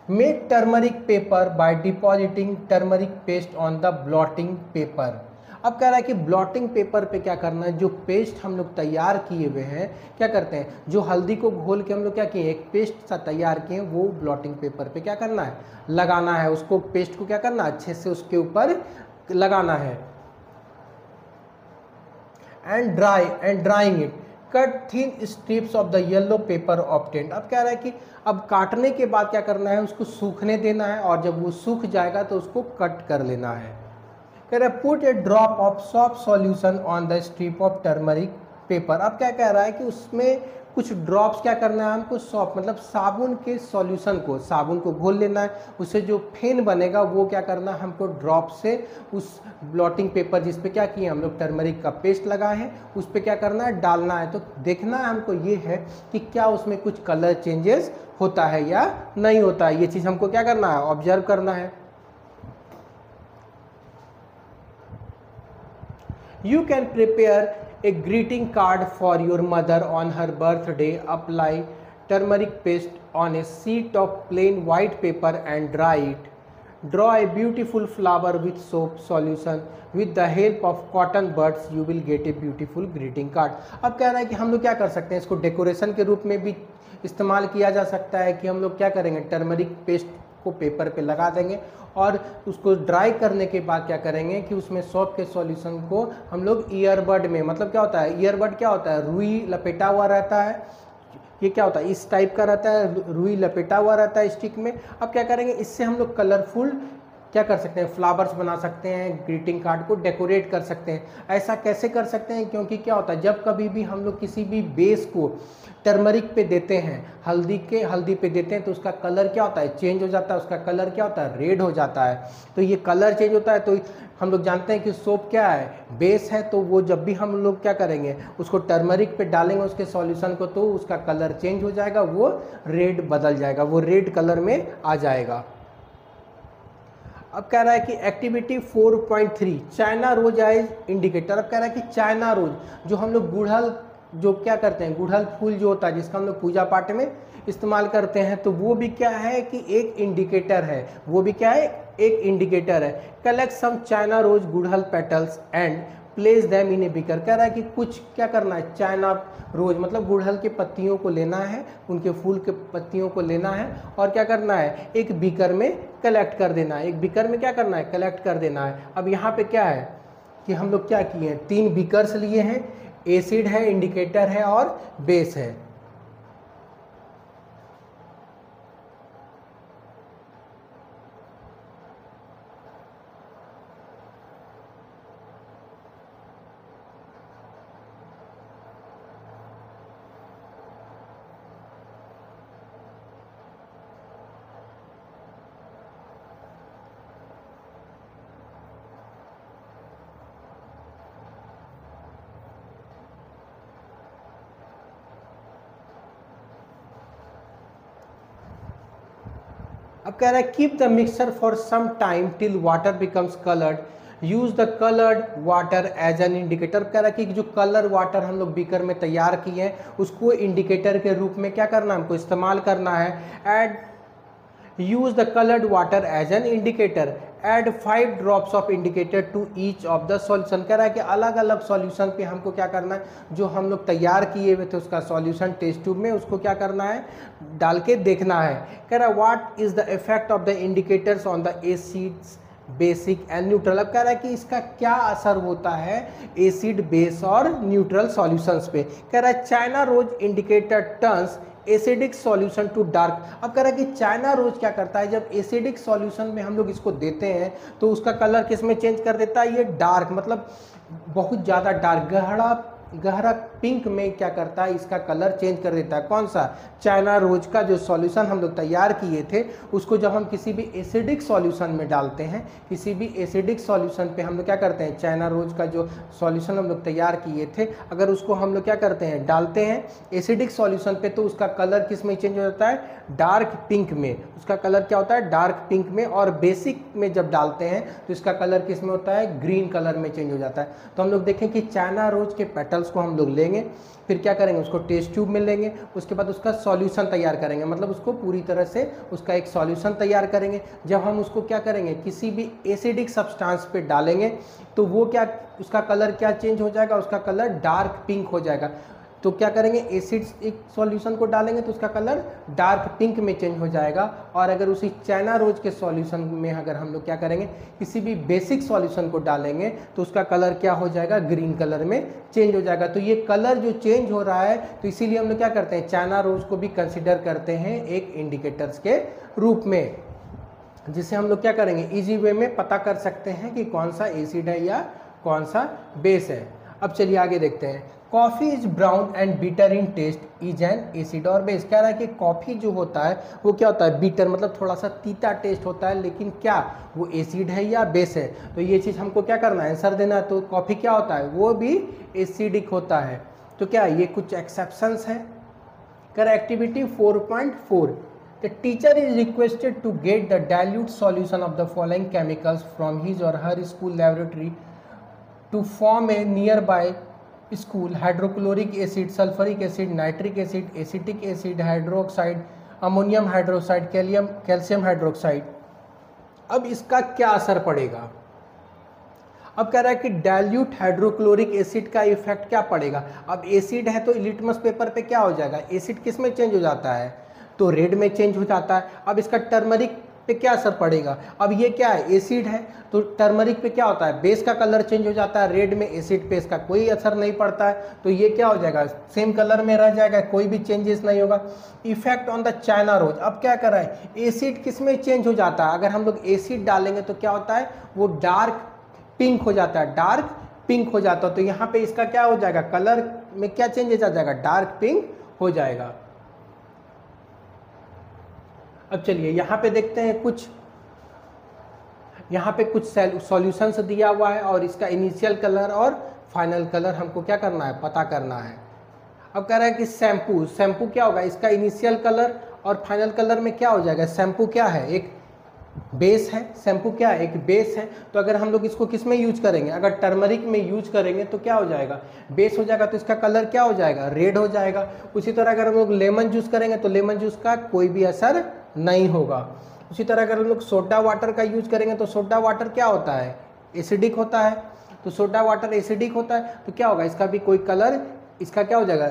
Make turmeric paper by depositing turmeric paste on the blotting paper. अब कह रहा है कि ब्लॉटिंग पेपर पे क्या करना है जो पेस्ट हम लोग तैयार किए हुए हैं क्या करते हैं जो हल्दी को घोल के हम लोग क्या किए एक पेस्ट सा तैयार किए वो ब्लॉटिंग पेपर पे क्या करना है लगाना है, उसको पेस्ट को क्या करना अच्छे से उसके ऊपर लगाना है। And drawing it, cut thin strips of the yellow paper obtained. अब कह रहा है कि अब काटने के बाद क्या करना है, उसको सूखने देना है और जब वो सूख जाएगा तो उसको कट कर लेना है। कह रहा है put a drop of soft solution on the strip of turmeric paper. अब क्या कह रहा है कि उसमें कुछ ड्रॉप्स क्या करना है हमको, सॉफ्ट मतलब साबुन के सॉल्यूशन को, साबुन को घोल लेना है, उससे जो फेन बनेगा वो क्या करना है हमको ड्रॉप से उस ब्लॉटिंग पेपर जिस पे क्या किए हम लोग टर्मरिक का पेस्ट लगाए हैं उस पे क्या करना है, डालना है। तो देखना है हमको ये है कि क्या उसमें कुछ कलर चेंजेस होता है या नहीं होता है, ये चीज़ हमको क्या करना है, ऑब्जर्व करना है। You can prepare a greeting card for your mother on her birthday. Apply turmeric paste on a sheet of plain white paper and dry it. Draw a beautiful flower with soap solution. With the help of cotton buds, you will get a beautiful greeting card. अब कह रहा है कि हम लोग क्या कर सकते हैं, इसको डेकोरेशन के रूप में भी इस्तेमाल किया जा सकता है कि हम लोग क्या करेंगे, टर्मरिक पेस्ट को पेपर पे लगा देंगे और उसको ड्राई करने के बाद क्या करेंगे कि उसमें सॉप के सॉल्यूशन को हम लोग ईयरबड में, मतलब क्या होता है ईयरबड, क्या होता है रुई लपेटा हुआ रहता है, ये क्या होता है इस टाइप का रहता है, रुई लपेटा हुआ रहता है स्टिक में। अब क्या करेंगे, इससे हम लोग कलरफुल क्या कर सकते हैं, फ्लावर्स बना सकते हैं, ग्रीटिंग कार्ड को डेकोरेट कर सकते हैं। ऐसा कैसे कर सकते हैं, क्योंकि क्या होता है जब कभी भी हम लोग किसी भी बेस को टर्मरिक पे देते हैं, हल्दी पे देते हैं तो उसका कलर क्या होता है, चेंज हो जाता है, उसका कलर क्या होता है, रेड हो जाता है। तो ये कलर चेंज होता है, तो हम लोग जानते हैं कि सोप क्या है, बेस है, तो वो जब भी हम लोग क्या करेंगे उसको टर्मरिक पे डालेंगे उसके सॉल्यूशन को, तो उसका कलर चेंज हो जाएगा, वो रेड बदल जाएगा, वो रेड कलर में आ जाएगा। अब कह रहा है कि activity 4.3 China rose as indicator. अब कह रहा है कि चाइना रोज जो हम लोग गुड़हल जो क्या करते हैं, गुड़हल फूल जो होता है जिसका हम लोग पूजा पाठ में इस्तेमाल करते हैं, तो वो भी क्या है कि एक इंडिकेटर है, वो भी क्या है एक इंडिकेटर है। कलेक्ट सम चाइना रोज गुड़हल petals and place them in a beaker. कह रहा है कि कुछ क्या करना है, चाइना रोज मतलब गुड़हल के पत्तियों को लेना है, उनके फूल के पत्तियों को लेना है और क्या करना है, एक बीकर में कलेक्ट कर देना है, एक बीकर में क्या करना है, कलेक्ट कर देना है। अब यहाँ पे क्या है कि हम लोग क्या किए हैं, 3 बीकर्स लिए हैं, एसिड है, इंडिकेटर है और बेस है। अब कह रहा है keep the mixture for some time till water becomes coloured, use the coloured water as an indicator. कह रहा है कि जो कलर वाटर हम लोग बीकर में तैयार किए हैं उसको इंडिकेटर के रूप में क्या करना है, हमको इस्तेमाल करना है। Add use the coloured water as an indicator, add 5 drops of indicator to each of the solution. कह रहा है कि अलग अलग सॉल्यूशन पे हमको क्या करना है, जो हम लोग तैयार किए हुए थे उसका सॉल्यूशन टेस्ट ट्यूब में, उसको क्या करना है, डाल के देखना है। कह रहा है what is the effect of the indicators on the acids basic and neutral. अब कह रहा है कि इसका क्या असर होता है एसिड, बेस और न्यूट्रल सॉल्यूशंस पे। कह रहा है China rose indicator turns acidic solution to dark. अब कह रहा है कि चाइना रोज क्या करता है, जब एसिडिक सॉल्यूशन में हम लोग इसको देते हैं तो उसका कलर किस में चेंज कर देता है, ये डार्क मतलब बहुत ज़्यादा डार्क, गहरा पिंक में क्या करता है, इसका कलर चेंज कर देता है। कौन सा, चाइना रोज का जो सॉल्यूशन हम लोग तैयार किए थे उसको जब हम किसी भी एसिडिक सॉल्यूशन में डालते हैं, किसी भी एसिडिक सॉल्यूशन पे हम लोग क्या करते हैं, चाइना रोज का जो सॉल्यूशन हम लोग तैयार किए थे अगर उसको हम लोग क्या करते हैं, डालते हैं एसिडिक सॉल्यूशन पे, तो उसका कलर किस में चेंज हो जाता है, डार्क पिंक में। उसका कलर क्या होता है, डार्क पिंक में। और बेसिक में जब डालते हैं तो इसका कलर किस में होता है, ग्रीन कलर में चेंज हो जाता है। तो हम लोग देखें कि चाइना रोज के पेटल्स को हम लोग लेंगे, फिर क्या करेंगे, उसको टेस्ट ट्यूब में लेंगे, उसके बाद उसका सॉल्यूशन तैयार करेंगे, मतलब उसको पूरी तरह से उसका एक सॉल्यूशन तैयार करेंगे। जब हम उसको क्या करेंगे, किसी भी एसिडिक सब्सटेंस पे डालेंगे तो वो क्या, उसका कलर क्या चेंज हो जाएगा, उसका कलर डार्क पिंक हो जाएगा। तो क्या करेंगे, एसिड एक सॉल्यूशन को डालेंगे तो उसका कलर डार्क पिंक में चेंज हो जाएगा। और अगर उसी चाइना रोज के सॉल्यूशन में अगर हम लोग क्या करेंगे, किसी भी बेसिक सॉल्यूशन को डालेंगे तो उसका कलर क्या हो जाएगा, ग्रीन कलर में चेंज हो जाएगा। तो ये कलर जो चेंज हो रहा है, तो इसीलिए हम लोग क्या करते हैं, चाइना रोज को भी कंसिडर करते हैं एक इंडिकेटर्स के रूप में, जिसे हम लोग क्या करेंगे, इजी वे में पता कर सकते हैं कि कौन सा एसिड है या कौन सा बेस है। अब चलिए आगे देखते हैं। Coffee is brown and bitter in taste, is an acid or base. कह रहा है कि कॉफ़ी जो होता है वो क्या होता है, बीटर मतलब थोड़ा सा तीता टेस्ट होता है, लेकिन क्या वो एसिड है या बेस है। तो ये चीज़ हमको क्या करना है, आंसर देना है। तो कॉफ़ी क्या होता है, वो भी एसिडिक होता है। तो क्या ये कुछ एक्सेप्शंस है। कर activity 4.4, The teacher is requested to get the dilute solution of the following chemicals from his or her school laboratory to form a nearby school hydrochloric acid, sulfuric acid, nitric acid, acetic acid, hydroxide, ammonium hydroxide, calcium hydroxide। अब इसका क्या असर पड़ेगा। अब कह रहा है कि डाइल्यूट हाइड्रोक्लोरिक एसिड का इफेक्ट क्या पड़ेगा। अब एसिड है तो लिटमस पेपर पे क्या हो जाएगा, एसिड किस में चेंज हो जाता है, तो रेड में चेंज हो जाता है। अब इसका टर्मरिक पे क्या असर पड़ेगा। अब ये क्या है, एसिड है तो टर्मरिक पे क्या होता है, बेस का कलर चेंज हो जाता है रेड में, एसिड पे इसका कोई असर नहीं पड़ता है, तो ये क्या हो जाएगा, सेम कलर में रह जाएगा, कोई भी चेंजेस नहीं होगा। Effect on the China rose. अब क्या कर रहा है, एसिड किस में चेंज हो जाता है, अगर हम लोग एसिड डालेंगे तो क्या होता है, वो डार्क पिंक हो जाता है, डार्क पिंक हो जाता है। तो यहाँ पे इसका क्या हो जाएगा, कलर में क्या चेंजेस आ जाएगा, डार्क पिंक हो जाएगा। अब चलिए यहाँ पे देखते हैं कुछ, यहाँ पे कुछ सॉल्यूशंस दिया हुआ है और इसका इनिशियल कलर और फाइनल कलर हमको क्या करना है, पता करना है। अब कह रहा है कि शैम्पू, शैम्पू क्या होगा, इसका इनिशियल कलर और फाइनल कलर में क्या हो जाएगा। शैम्पू क्या है, एक बेस है, शैम्पू क्या है, एक बेस है। तो अगर हम लोग इसको किस में यूज करेंगे, अगर टर्मरिक में यूज करेंगे तो क्या हो जाएगा, बेस हो जाएगा, तो इसका कलर क्या हो जाएगा, रेड हो जाएगा। उसी तरह अगर हम लोग लेमन जूस करेंगे तो लेमन जूस का कोई भी असर नहीं होगा। उसी तरह अगर हम लोग सोडा वाटर का यूज करेंगे तो सोडा वाटर क्या होता है, एसिडिक होता है। तो सोडा वाटर एसिडिक होता है तो क्या होगा, इसका भी कोई कलर, इसका क्या हो जाएगा,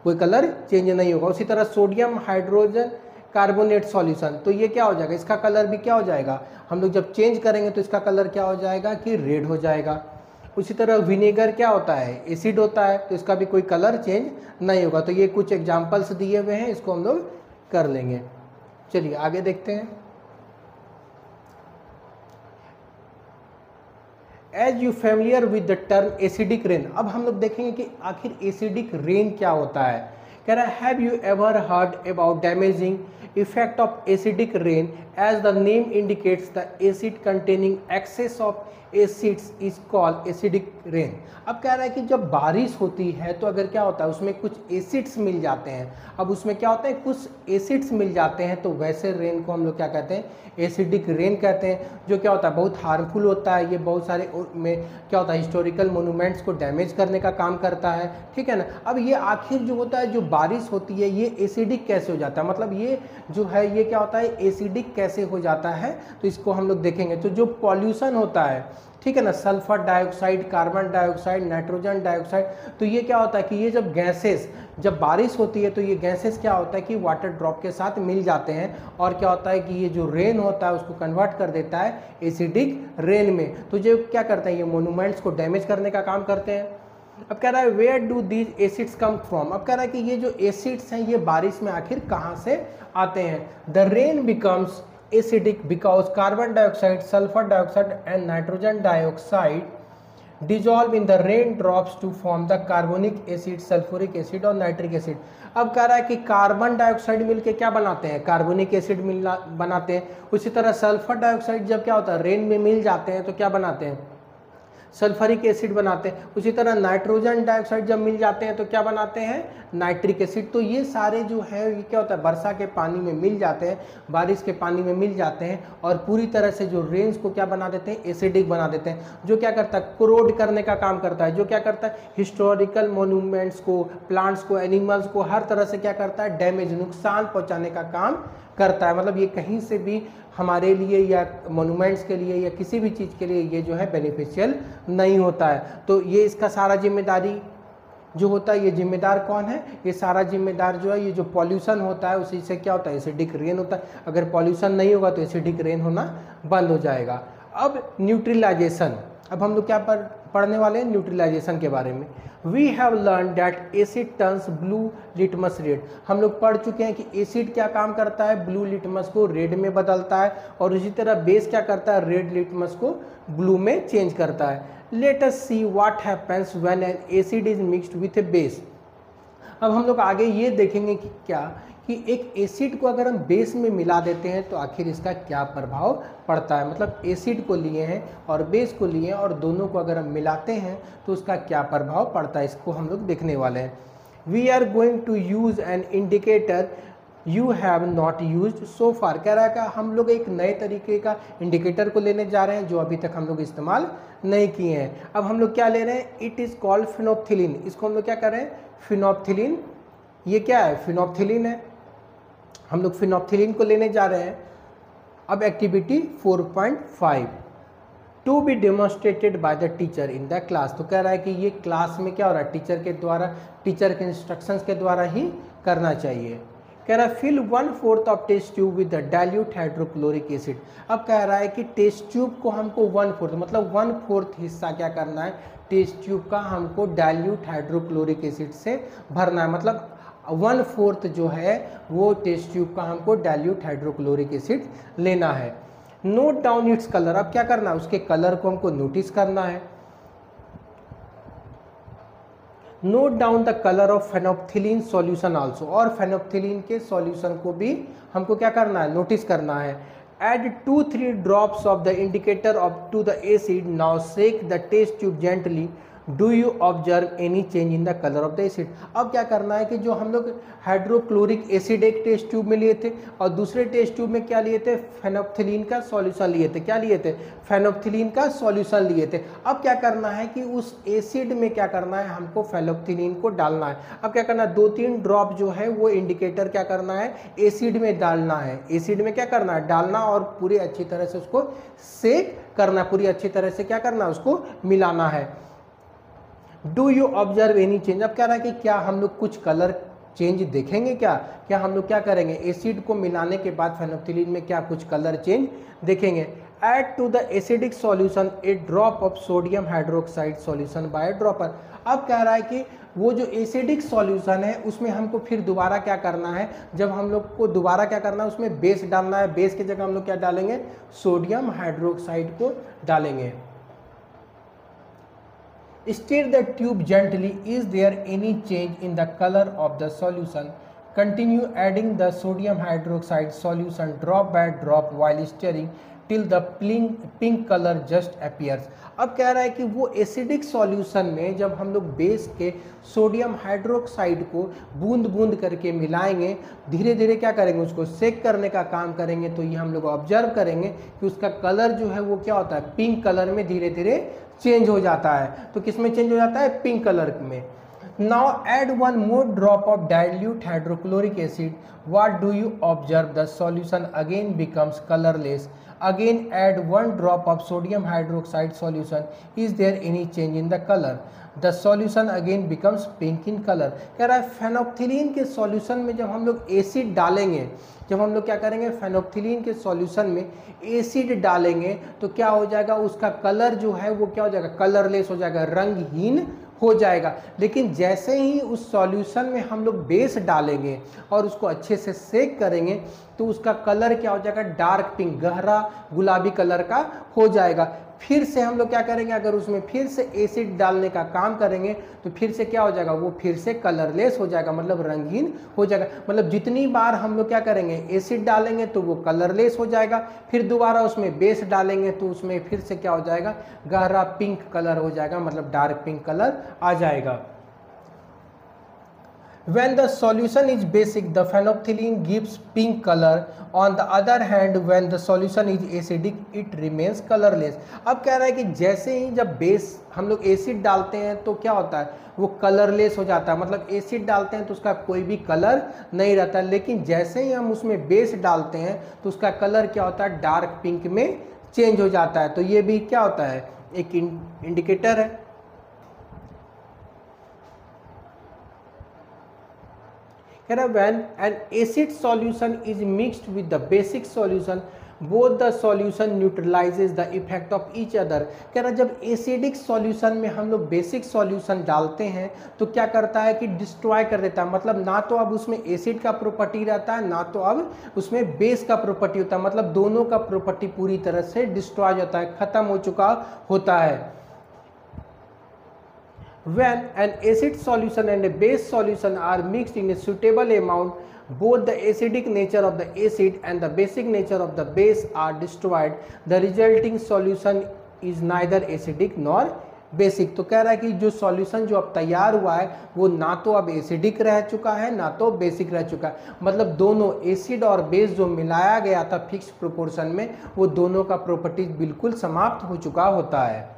कोई कलर चेंज नहीं होगा। उसी तरह सोडियम हाइड्रोजन कार्बोनेट सॉल्यूशन, तो ये क्या हो जाएगा, इसका कलर भी क्या हो जाएगा, हम लोग जब चेंज करेंगे तो इसका कलर क्या हो जाएगा कि रेड हो जाएगा। उसी तरह विनेगर क्या होता है, एसिड होता है, तो इसका भी कोई कलर चेंज नहीं होगा। तो ये कुछ एग्जांपल्स दिए हुए हैं, इसको हम लोग कर लेंगे। चलिए आगे देखते हैं। As you familiar with the term acidic rain, अब हम लोग देखेंगे कि आखिर एसिडिक रेन क्या होता है। कह रहा है, have you ever heard about damaging effect of acidic rain, as the name indicates the acid containing excess of acids is called acidic rain. अब कह रहा है कि जब बारिश होती है तो अगर क्या होता है, उसमें कुछ एसिड्स मिल जाते हैं। अब उसमें क्या होता है, कुछ एसिड्स मिल जाते हैं, तो वैसे रेन को हम लोग क्या कहते हैं, एसिडिक रेन कहते हैं। जो क्या होता है, बहुत हार्मफुल होता है, ये बहुत सारे में क्या होता है, हिस्टोरिकल मोनूमेंट्स को डैमेज करने का काम करता है, ठीक है ना। अब ये आखिर जो होता है, जो बारिश होती है, ये एसिडिक कैसे हो जाता है, मतलब ये जो है ये क्या होता है, एसिडिक कैसे हो जाता है, तो इसको हम लोग देखेंगे। तो जो पॉल्यूशन होता है, ठीक है ना, sulphur dioxide, carbon dioxide, nitrogen dioxide, तो ये क्या होता है कि ये जब गैसेस, जब बारिश होती है तो ये गैसेस क्या होता है कि वाटर ड्रॉप के साथ मिल जाते हैं, और क्या होता है कि ये जो रेन होता है उसको कन्वर्ट कर देता है एसिडिक रेन में। तो जो क्या करते हैं, ये मोनूमेंट्स को डैमेज करने का काम करते हैं। अब कह रहा है, where do these acids come from. अब कह रहा है कि ये जो एसिड्स हैं ये बारिश में आखिर कहाँ से आते हैं। The rain becomes acidic because carbon dioxide, sulfur dioxide and nitrogen dioxide dissolve in the rain drops to form the carbonic acid, sulfuric acid और nitric acid। अब कह रहा है कि कार्बन डाइऑक्साइड मिलके क्या बनाते हैं, कार्बोनिक एसिड बनाते हैं। उसी तरह सल्फर डाइऑक्साइड जब क्या होता है, रेन में मिल जाते हैं तो क्या बनाते हैं, सल्फरिक एसिड बनाते हैं। उसी तरह नाइट्रोजन डाइऑक्साइड जब मिल जाते हैं तो क्या बनाते हैं, नाइट्रिक एसिड। तो ये सारे जो है ये क्या होता है, वर्षा के पानी में मिल जाते हैं, बारिश के पानी में मिल जाते हैं, और पूरी तरह से जो रेन्स को क्या बना देते हैं, एसिडिक बना देते हैं। जो क्या करता है, कोरोड करने का काम करता है। जो क्या करता है, हिस्टोरिकल मोन्यूमेंट्स को, प्लांट्स को, एनिमल्स को हर तरह से क्या करता है, डैमेज, नुकसान पहुँचाने का काम करता है। मतलब ये कहीं से भी हमारे लिए या मोनूमेंट्स के लिए या किसी भी चीज़ के लिए ये जो है बेनिफिशियल नहीं होता है। तो ये इसका सारा जिम्मेदारी जो होता है ये जिम्मेदार कौन है, ये सारा जिम्मेदार जो है ये जो पॉल्यूशन होता है उसी से क्या होता है, एसिडिक रेन होता है। अगर पॉल्यूशन नहीं होगा तो एसिडिक रेन होना बंद हो जाएगा। अब न्यूट्रलाइजेशन, अब हम लोग क्या पढ़ने वाले हैं, न्यूट्रलाइजेशन के बारे में। We have learn that acid turns blue litmus red. हम लोग पढ़ चुके हैं कि एसिड क्या काम करता है, ब्लू लिटमस को रेड में बदलता है, और इसी तरह बेस क्या करता है, रेड लिटमस को ब्लू में चेंज करता है। Let us see what happens when an acid is mixed with A base. अब हम लोग आगे ये देखेंगे कि क्या कि एक एसिड को अगर हम बेस में मिला देते हैं तो आखिर इसका क्या प्रभाव पड़ता है। मतलब एसिड को लिए हैं और बेस को लिए हैं और दोनों को अगर हम मिलाते हैं तो उसका क्या प्रभाव पड़ता है, इसको हम लोग देखने वाले हैं। We are going to use an indicator you have not used so far. कह रहा है कि हम लोग एक नए तरीके का इंडिकेटर को लेने जा रहे हैं जो अभी तक हम लोग इस्तेमाल नहीं किए हैं। अब हम लोग क्या ले रहे हैं, इट इज़ कॉल्ड फिनोप्थिलीन। इसको हम लोग क्या कर रहे हैं, फिनोप्थिलीन। ये क्या है, फिनोप्थिलीन है। हम लोग फिनोप्थिलीन को लेने जा रहे हैं। अब activity 4.5 to be demonstrated by the teacher in the class. तो कह रहा है कि ये क्लास में क्या हो रहा है, टीचर के द्वारा, टीचर के इंस्ट्रक्शंस के द्वारा ही करना चाहिए। कह रहा है fill 1/4 of test tube with dilute hydrochloric acid. अब कह रहा है कि टेस्ट ट्यूब को हमको 1/4 मतलब 1/4 हिस्सा क्या करना है, टेस्ट ट्यूब का हमको डाइल्यूट हाइड्रोक्लोरिक एसिड से भरना है। मतलब 1/4 जो है वो टेस्ट ट्यूब का हमको डाइल्यूट हाइड्रोक्लोरिक एसिड लेना है। Note down its colour. अब क्या करना है, उसके कलर को हमको नोटिस करना है। Note down the colour of phenolphthalein solution also. और फेनोप्थिलीन के सॉल्यूशन को भी हमको क्या करना है, नोटिस करना है। Add 2-3 drops of the indicator of to the acid. Now shake the test tube gently. Do you observe any change in the colour of the acid. अब क्या करना है कि जो हम लोग हाइड्रोक्लोरिक एसिड एक टेस्ट ट्यूब में लिए थे और दूसरे टेस्ट ट्यूब में क्या लिए थे, फेनोप्थिलीन का सॉल्यूशन लिए थे। क्या लिए थे, फेनोप्थिलीन का सॉल्यूशन लिए थे। अब क्या करना है कि उस एसिड में क्या करना है, हमको फेनोप्थिलीन को डालना है। अब क्या करना है, 2-3 ड्रॉप जो है वो इंडिकेटर क्या करना है, एसिड में डालना है। एसिड में क्या करना है, डालना और पूरी अच्छी तरह से उसको सेक करना, पूरी अच्छी तरह से क्या करना है, उसको मिलाना है। Do you observe any change. अब कह रहा है कि क्या हम लोग कुछ कलर चेंज देखेंगे, क्या हम लोग क्या करेंगे, एसिड को मिलाने के बाद फेनोप्थिलीन में क्या कुछ कलर चेंज देखेंगे। Add to the acidic solution a drop of sodium hydroxide solution by dropper. अब कह रहा है कि वो जो एसिडिक सॉल्यूशन है उसमें हमको फिर दोबारा क्या करना है, जब हम लोग को दोबारा क्या करना है, उसमें बेस डालना है। बेस की जगह हम लोग क्या डालेंगे, सोडियम हाइड्रोक्साइड को डालेंगे। Stir the tube gently. Is there any change in the color of the solution? Continue adding the sodium hydroxide solution drop by drop while stirring till the pink color just appears. अब कह रहा है कि वो एसिडिक सॉल्यूशन में जब हम लोग बेस के सोडियम हाइड्रोक्साइड को बूंद बूंद करके मिलाएंगे, धीरे धीरे क्या करेंगे, उसको सेक करने का काम करेंगे, तो ये हम लोग ऑब्जर्व करेंगे कि उसका कलर जो है वो क्या होता है, पिंक कलर में धीरे धीरे चेंज हो जाता है। तो किस में चेंज हो जाता है, पिंक कलर में। Now add 1 more drop of dilute hydrochloric acid. What do you observe? The solution again becomes colorless. Again add 1 drop of sodium hydroxide solution. Is there any change in the color? The solution again becomes pink in color. कह रहा है फेनोप्थिलीन के सॉल्यूशन में जब हम लोग एसिड डालेंगे, जब हम लोग क्या करेंगे, फेनोप्थिलीन के सॉल्यूशन में एसिड डालेंगे तो क्या हो जाएगा, उसका कलर जो है वो क्या हो जाएगा, कलरलेस हो जाएगा, रंगहीन हो जाएगा। लेकिन जैसे ही उस सॉल्यूशन में हम लोग बेस डालेंगे और उसको अच्छे से सेक करेंगे तो उसका कलर क्या हो जाएगा, डार्क पिंक, गहरा गुलाबी कलर का हो जाएगा। फिर से हम लोग क्या करेंगे, अगर उसमें फिर से एसिड डालने का काम करेंगे तो फिर से क्या हो जाएगा, वो फिर से कलरलेस हो जाएगा, मतलब रंगीन हो जाएगा। मतलब जितनी बार हम लोग क्या करेंगे, एसिड डालेंगे तो वो कलरलेस हो जाएगा, फिर दोबारा उसमें बेस डालेंगे तो उसमें फिर से क्या हो जाएगा, गहरा पिंक कलर हो जाएगा, मतलब डार्क पिंक कलर आ जाएगा। When the solution is basic, the phenolphthalein gives pink color. On the other hand, when the solution is acidic, it remains colorless. अब कह रहा है कि जैसे ही जब बेस हम लोग एसिड डालते हैं तो क्या होता है, वो कलरलेस हो जाता है। मतलब एसिड डालते हैं तो उसका कोई भी कलर नहीं रहता, लेकिन जैसे ही हम उसमें बेस डालते हैं तो उसका कलर क्या होता है, डार्क पिंक में चेंज हो जाता है। तो ये भी क्या होता है, एक इंडिकेटर है। कह रहा है when an acid solution is mixed with the basic solution both the solution न्यूट्रलाइजेज the effect of each other. कह रहा है जब एसिडिक सॉल्यूशन में हम लोग बेसिक सॉल्यूशन डालते हैं तो क्या करता है कि डिस्ट्रॉय कर देता है, मतलब ना तो अब उसमें एसिड का प्रॉपर्टी रहता है ना तो अब उसमें बेस का प्रॉपर्टी होता है, मतलब दोनों का प्रॉपर्टी पूरी तरह से डिस्ट्रॉय होता है, खत्म हो चुका होता है। When an acid solution and a base solution are mixed in a suitable amount, both the acidic nature of the acid and the basic nature of the base are destroyed. The resulting solution is neither acidic nor basic. तो कह रहा है कि जो सॉल्यूशन जो अब तैयार हुआ है वो ना तो अब एसिडिक रह चुका है ना तो बेसिक रह चुका है, मतलब दोनों एसिड और बेस जो मिलाया गया था फिक्स प्रोपोर्शन में वो दोनों का प्रॉपर्टीज बिल्कुल समाप्त हो चुका होता है।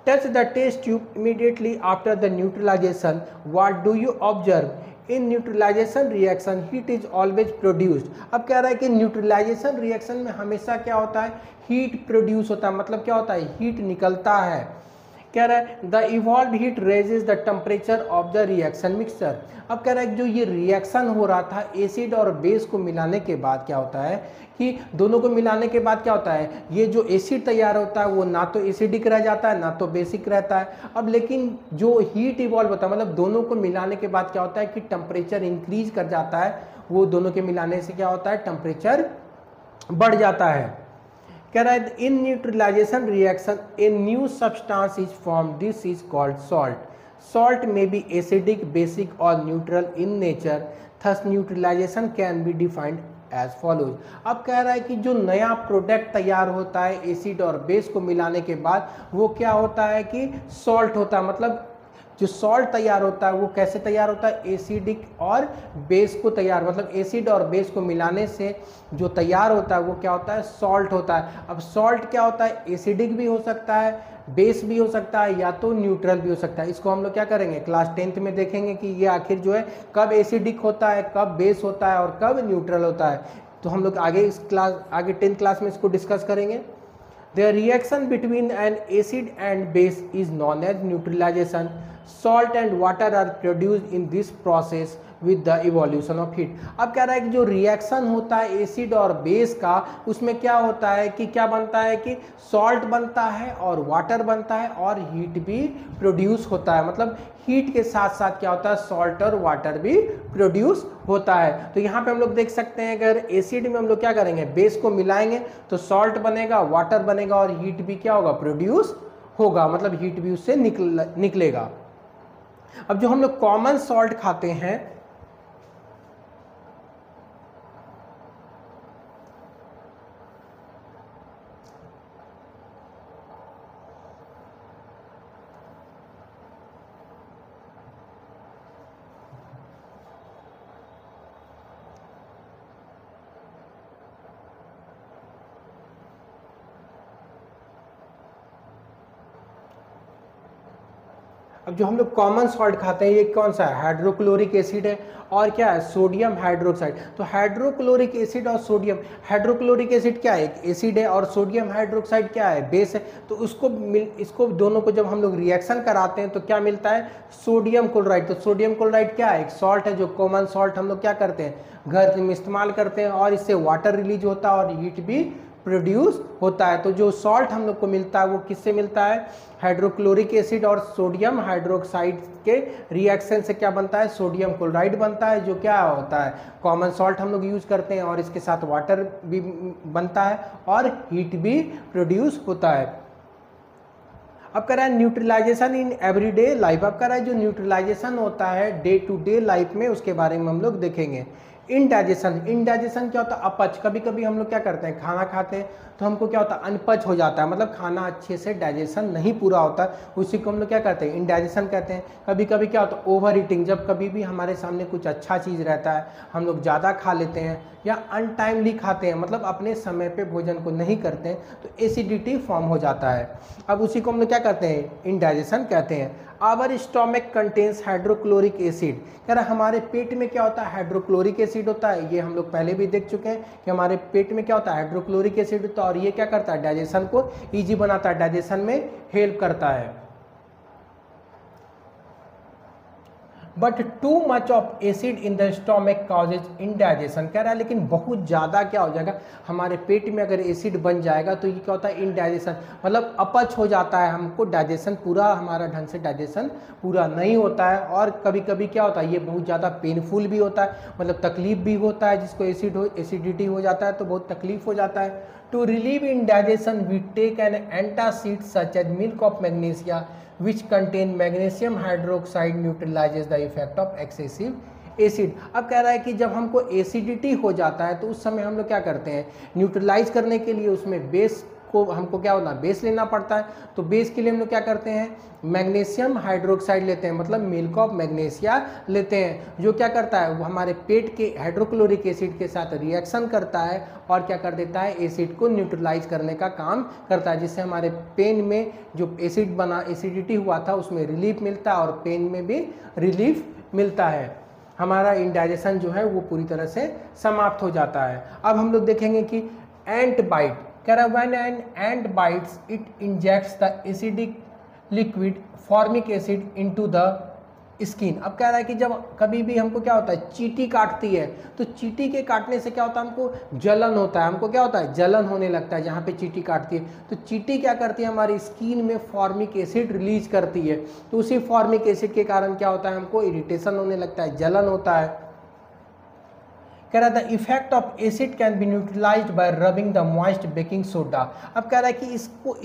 Touch the test tube immediately after the neutralization. What do you observe? In neutralization reaction, heat is always produced. अब कह रहा है कि न्यूट्रलाइजेशन रिएक्शन में हमेशा क्या होता है, हीट प्रोड्यूस होता है, मतलब क्या होता है, हीट निकलता है। कह रहा है the evolve heat raises the temperature of the reaction mixture. अब कह रहा है जो ये रिएक्शन हो रहा था एसिड और बेस को मिलाने के बाद क्या होता है कि दोनों को मिलाने के बाद क्या होता है, ये जो एसिड तैयार होता है वो ना तो एसिडिक रह जाता है ना तो बेसिक रहता है। अब लेकिन जो हीट इवॉल्व होता है मतलब दोनों को मिलाने के बाद क्या होता है कि टेम्परेचर इंक्रीज कर जाता है, वो दोनों के मिलाने से क्या होता है टेम्परेचर बढ़ जाता है। कह रहा है in neutralization reaction a new substance is form, this is called salt. Salt may be acidic basic or neutral in nature, thus neutralization can be defined as follows. अब कह रहा है कि जो नया प्रोडक्ट तैयार होता है एसिड और बेस को मिलाने के बाद वो क्या होता है कि सॉल्ट होता है, मतलब जो सॉल्ट तैयार होता है वो कैसे तैयार होता है, एसिडिक और बेस को तैयार, मतलब एसिड और बेस को मिलाने से जो तैयार होता है वो क्या होता है, सॉल्ट होता है। अब सॉल्ट क्या होता है, एसिडिक भी हो सकता है, बेस भी हो सकता है या तो न्यूट्रल भी हो सकता है। इसको हम लोग क्या करेंगे क्लास 10th में देखेंगे कि ये आखिर जो है कब एसिडिक होता है, कब बेस होता है और कब न्यूट्रल होता है। तो हम लोग आगे 10th क्लास में इसको डिस्कस करेंगे। The reaction between an acid and base is known as neutralization. Salt and water are produced in this process with the evolution of heat. अब कह रहा है कि जो रिएक्शन होता है एसिड और बेस का उसमें क्या होता है कि क्या बनता है कि सॉल्ट बनता है और वाटर बनता है और हीट भी प्रोड्यूस होता है, मतलब हीट के साथ साथ क्या होता है सॉल्ट और वाटर भी प्रोड्यूस होता है। तो यहाँ पे हम लोग देख सकते हैं अगर एसिड में हम लोग क्या करेंगे बेस को मिलाएंगे तो सॉल्ट बनेगा, वाटर बनेगा और हीट भी क्या होगा प्रोड्यूस होगा, मतलब हीट भी उससे निकलेगा। अब जो हम लोग कॉमन सॉल्ट खाते हैं अब जो हम लोग कॉमन सॉल्ट खाते हैं ये कौन सा है, हाइड्रोक्लोरिक एसिड है और क्या है सोडियम हाइड्रोक्साइड। तो हाइड्रोक्लोरिक एसिड और सोडियम, हाइड्रोक्लोरिक एसिड क्या है एक एसिड है और सोडियम हाइड्रोक्साइड क्या है बेस है। तो इसको दोनों को जब हम लोग रिएक्शन कराते हैं तो क्या मिलता है सोडियम क्लोराइड। तो सोडियम क्लोराइड क्या है एक सॉल्ट है जो कॉमन सॉल्ट हम लोग क्या करते हैं घर में इस्तेमाल करते हैं और इससे वाटर रिलीज होता है और हीट भी प्रोड्यूस होता है। तो जो सॉल्ट हम लोग को मिलता है वो किससे मिलता है, हाइड्रोक्लोरिक एसिड और सोडियम हाइड्रोक्साइड के रिएक्शन से क्या बनता है सोडियम क्लोराइड बनता है जो क्या होता है कॉमन सॉल्ट हम लोग यूज करते हैं और इसके साथ वाटर भी बनता है और हीट भी प्रोड्यूस होता है। अब कह रहा है न्यूट्रलाइजेशन इन एवरीडे लाइफ। अब कह रहा है जो न्यूट्रलाइजेशन होता है डे टू डे लाइफ में उसके बारे में हम लोग देखेंगे। इनडाइजेशन, इनडाइजेशन क्या होता है अपच। कभी कभी हम लोग क्या करते हैं खाना खाते हैं तो हमको क्या होता है अनपच हो जाता है, मतलब खाना अच्छे से डाइजेशन नहीं पूरा होता, उसी को हम लोग क्या कहते हैं इनडाइजेशन कहते हैं। कभी कभी क्या होता है ओवर ईटिंग, जब कभी भी हमारे सामने कुछ अच्छा चीज़ रहता है हम लोग ज़्यादा खा लेते हैं या अनटाइमली खाते हैं, मतलब अपने समय पे भोजन को नहीं करते हैं तो एसिडिटी फॉर्म हो जाता है। अब उसी को हम लोग क्या कहते हैं इनडाइजेशन कहते हैं। Our stomach contains hydrochloric acid. कह रहा है हमारे पेट में क्या होता है हाइड्रोक्लोरिक एसिड होता है, ये हम लोग पहले भी देख चुके हैं कि हमारे पेट में क्या होता है हाइड्रोक्लोरिक एसिड होता है और ये क्या करता है डाइजेशन को इजी बनाता है, डाइजेशन में हेल्प करता है। But too much of acid in the stomach causes indigestion. कह रहा है लेकिन बहुत ज़्यादा क्या हो जाएगा, हमारे पेट में अगर एसिड बन जाएगा तो ये क्या होता है, इनडाइजेशन, मतलब अपच हो जाता है, हमको डाइजेशन पूरा, हमारा ढंग से डाइजेशन पूरा नहीं होता है। और कभी कभी क्या होता है, ये बहुत ज़्यादा पेनफुल भी होता है, मतलब तकलीफ भी होता है, जिसको एसिडिटी हो जाता है तो बहुत तकलीफ हो जाता है। To relieve indigestion we take an antacid such as milk of magnesia which contain magnesium hydroxide neutralizes the effect of excessive acid। अब कह रहा है कि जब हमको एसिडिटी हो जाता है तो उस समय हम लोग क्या करते हैं, न्यूट्रलाइज करने के लिए उसमें बेस को हमको क्या होना, बेस लेना पड़ता है। तो बेस के लिए हम लोग क्या करते हैं, मैग्नीशियम हाइड्रोक्साइड लेते हैं, मतलब मिल्क ऑफ मैग्नीशिया लेते हैं, जो क्या करता है, वो हमारे पेट के हाइड्रोक्लोरिक एसिड के साथ रिएक्शन करता है और क्या कर देता है, एसिड को न्यूट्रलाइज करने का काम करता है, जिससे हमारे पेन में जो एसिड बना, एसिडिटी हुआ था उसमें रिलीफ मिलता है और पेन में भी रिलीफ मिलता है, हमारा इंडाइजेशन जो है वो पूरी तरह से समाप्त हो जाता है। अब हम लोग देखेंगे कि एंट bite, when an ant bites it injects the acidic liquid formic acid into the skin। अब कह रहा है कि जब कभी भी हमको क्या होता है, चींटी काटती है तो चींटी के काटने से क्या होता है, हमको जलन होता है, हमको क्या होता है, जलन होने लगता है जहाँ पे चींटी काटती है। तो चींटी क्या करती है, हमारी स्किन में फॉर्मिक एसिड रिलीज करती है, तो उसी फॉर्मिक एसिड के कारण क्या होता है, हमको इरिटेशन होने लगता है, जलन होता है। कह रहा था effect of acid can be neutralised bye rubbing the moist baking soda. अब कह रहा है कि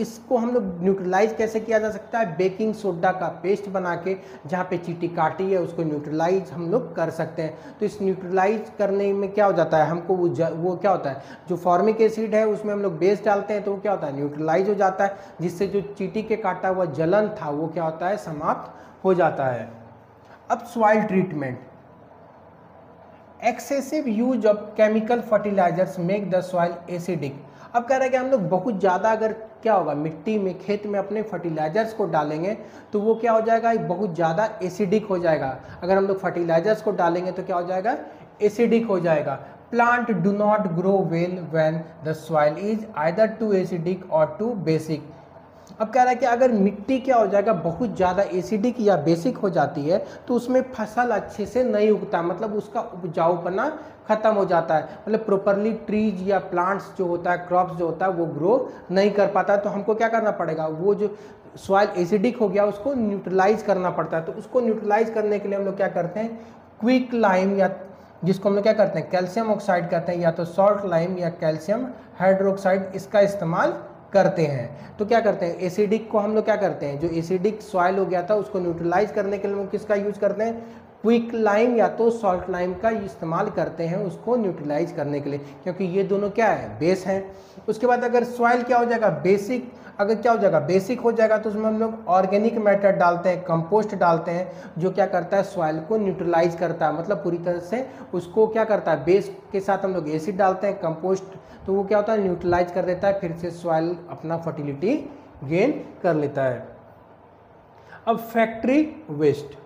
इसको हम लोग न्यूट्रलाइज कैसे किया जा सकता है, बेकिंग सोडा का पेस्ट बना के, जहाँ पे चींटी काटी है उसको न्यूट्रलाइज हम लोग कर सकते हैं। तो इस न्यूट्रलाइज करने में क्या हो जाता है, हमको वो क्या होता है, जो फॉर्मिक एसिड है उसमें हम लोग बेस डालते हैं तो वो क्या होता है, न्यूट्रलाइज हो जाता है, जिससे जो चींटी के काटा हुआ जलन था वो क्या होता है, समाप्त हो जाता है। अब soil treatment, excessive use of chemical fertilisers make the soil acidic. अब कह रहे हैं कि हम लोग बहुत ज़्यादा अगर क्या होगा, मिट्टी में, खेत में अपने फर्टिलाइजर्स को डालेंगे तो वो क्या हो जाएगा, बहुत ज़्यादा एसिडिक हो जाएगा। अगर हम लोग फर्टिलाइजर्स को डालेंगे तो क्या हो जाएगा, एसिडिक हो जाएगा। Plant do not grow well when the soil is either too acidic or too basic. अब कह रहा है कि अगर मिट्टी क्या हो जाएगा, बहुत ज़्यादा एसिडिक या बेसिक हो जाती है तो उसमें फसल अच्छे से नहीं उगता, मतलब उसका उपजाऊपना खत्म हो जाता है, मतलब प्रॉपरली ट्रीज या प्लांट्स जो होता है, क्रॉप्स जो होता है वो ग्रो नहीं कर पाता। तो हमको क्या करना पड़ेगा, वो जो सॉइल एसिडिक हो गया उसको न्यूट्रलाइज करना पड़ता है। तो उसको न्यूट्रलाइज करने के लिए हम लोग क्या करते हैं, क्विक लाइम, या जिसको हम लोग क्या करते हैं, कैल्शियम ऑक्साइड कहते हैं, या तो सॉल्ट लाइम या कैल्शियम हाइड्रोक्साइड, इसका इस्तेमाल करते हैं। तो क्या करते हैं, एसिडिक को हम लोग क्या करते हैं, जो एसिडिक सॉइल हो गया था उसको न्यूट्रलाइज करने के लिए हम किसका यूज करते हैं, क्विक लाइम या तो सॉल्ट लाइम का इस्तेमाल करते हैं उसको न्यूट्रलाइज करने के लिए, क्योंकि ये दोनों क्या है, बेस हैं। उसके बाद अगर सॉइल क्या हो जाएगा, बेसिक, अगर क्या हो जाएगा, बेसिक हो जाएगा तो उसमें हम लोग ऑर्गेनिक मैटर डालते हैं, कंपोस्ट डालते हैं, जो क्या करता है, सॉइल को न्यूट्रलाइज करता है, मतलब पूरी तरह से उसको क्या करता है, बेस के साथ हम लोग एसिड डालते हैं, कंपोस्ट, तो वो क्या होता है, न्यूट्रलाइज कर देता है, फिर से सॉइल अपना फर्टिलिटी गेन कर लेता है। अब factory waste,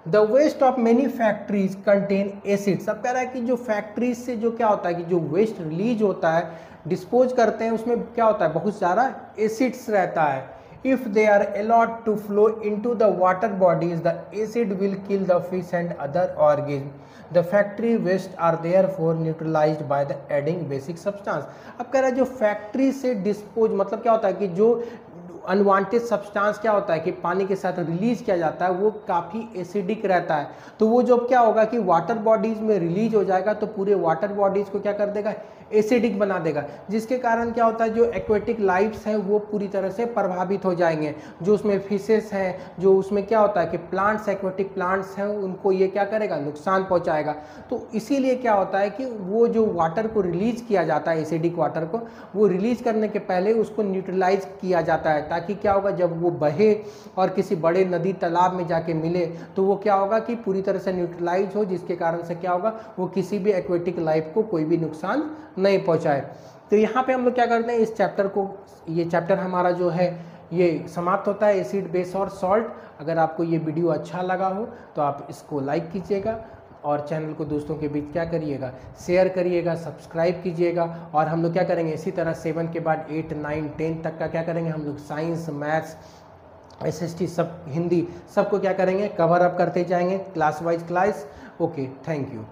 the waste of many factories contain acids. अब कह रहा है कि जो फैक्ट्रीज से जो क्या होता है कि जो वेस्ट रिलीज होता है, डिस्पोज करते हैं, उसमें क्या होता है, बहुत सारा एसिड्स रहता है। If they are allowed to flow into the water bodies the acid will kill the fish and other organism. The factory waste are therefore neutralised by the adding basic substance. अब कह रहा है जो फैक्ट्री से डिस्पोज, मतलब क्या होता है कि जो अनवांटेड सब्सटेंस क्या होता है कि पानी के साथ रिलीज किया जाता है वो काफ़ी एसिडिक रहता है, तो वो जो क्या होगा कि वाटर बॉडीज़ में रिलीज हो जाएगा तो पूरे वाटर बॉडीज़ को क्या कर देगा, एसिडिक बना देगा, जिसके कारण क्या होता है जो एक्वेटिक लाइफ्स हैं वो पूरी तरह से प्रभावित हो जाएंगे। जो उसमें फिशेस हैं, जो उसमें क्या होता है कि प्लांट्स, एक्वेटिक प्लांट्स हैं, उनको ये क्या करेगा, नुकसान पहुंचाएगा। तो इसीलिए क्या होता है कि वो जो वाटर को रिलीज किया जाता है, एसिडिक वाटर को, वो रिलीज करने के पहले उसको न्यूट्रलाइज किया जाता है, ताकि क्या होगा जब वो बहे और किसी बड़े नदी तालाब में जाके मिले तो वो क्या होगा कि पूरी तरह से न्यूट्रलाइज हो, जिसके कारण से क्या होगा वो किसी भी एक्वेटिक लाइफ को कोई भी नुकसान नहीं पहुंचाए। तो यहाँ पे हम लोग क्या करते हैं, इस चैप्टर को, ये चैप्टर हमारा जो है ये समाप्त होता है, एसिड, बेस और सॉल्ट। अगर आपको ये वीडियो अच्छा लगा हो तो आप इसको लाइक कीजिएगा और चैनल को दोस्तों के बीच क्या करिएगा, शेयर करिएगा, सब्सक्राइब कीजिएगा। और हम लोग क्या करेंगे, इसी तरह 7 के बाद 8, 9, 10 तक का क्या करेंगे, हम लोग साइंस, मैथ्स, SST सब हिंदी सबको क्या करेंगे, कवर अप करते जाएंगे class wise class. Okay, thank you.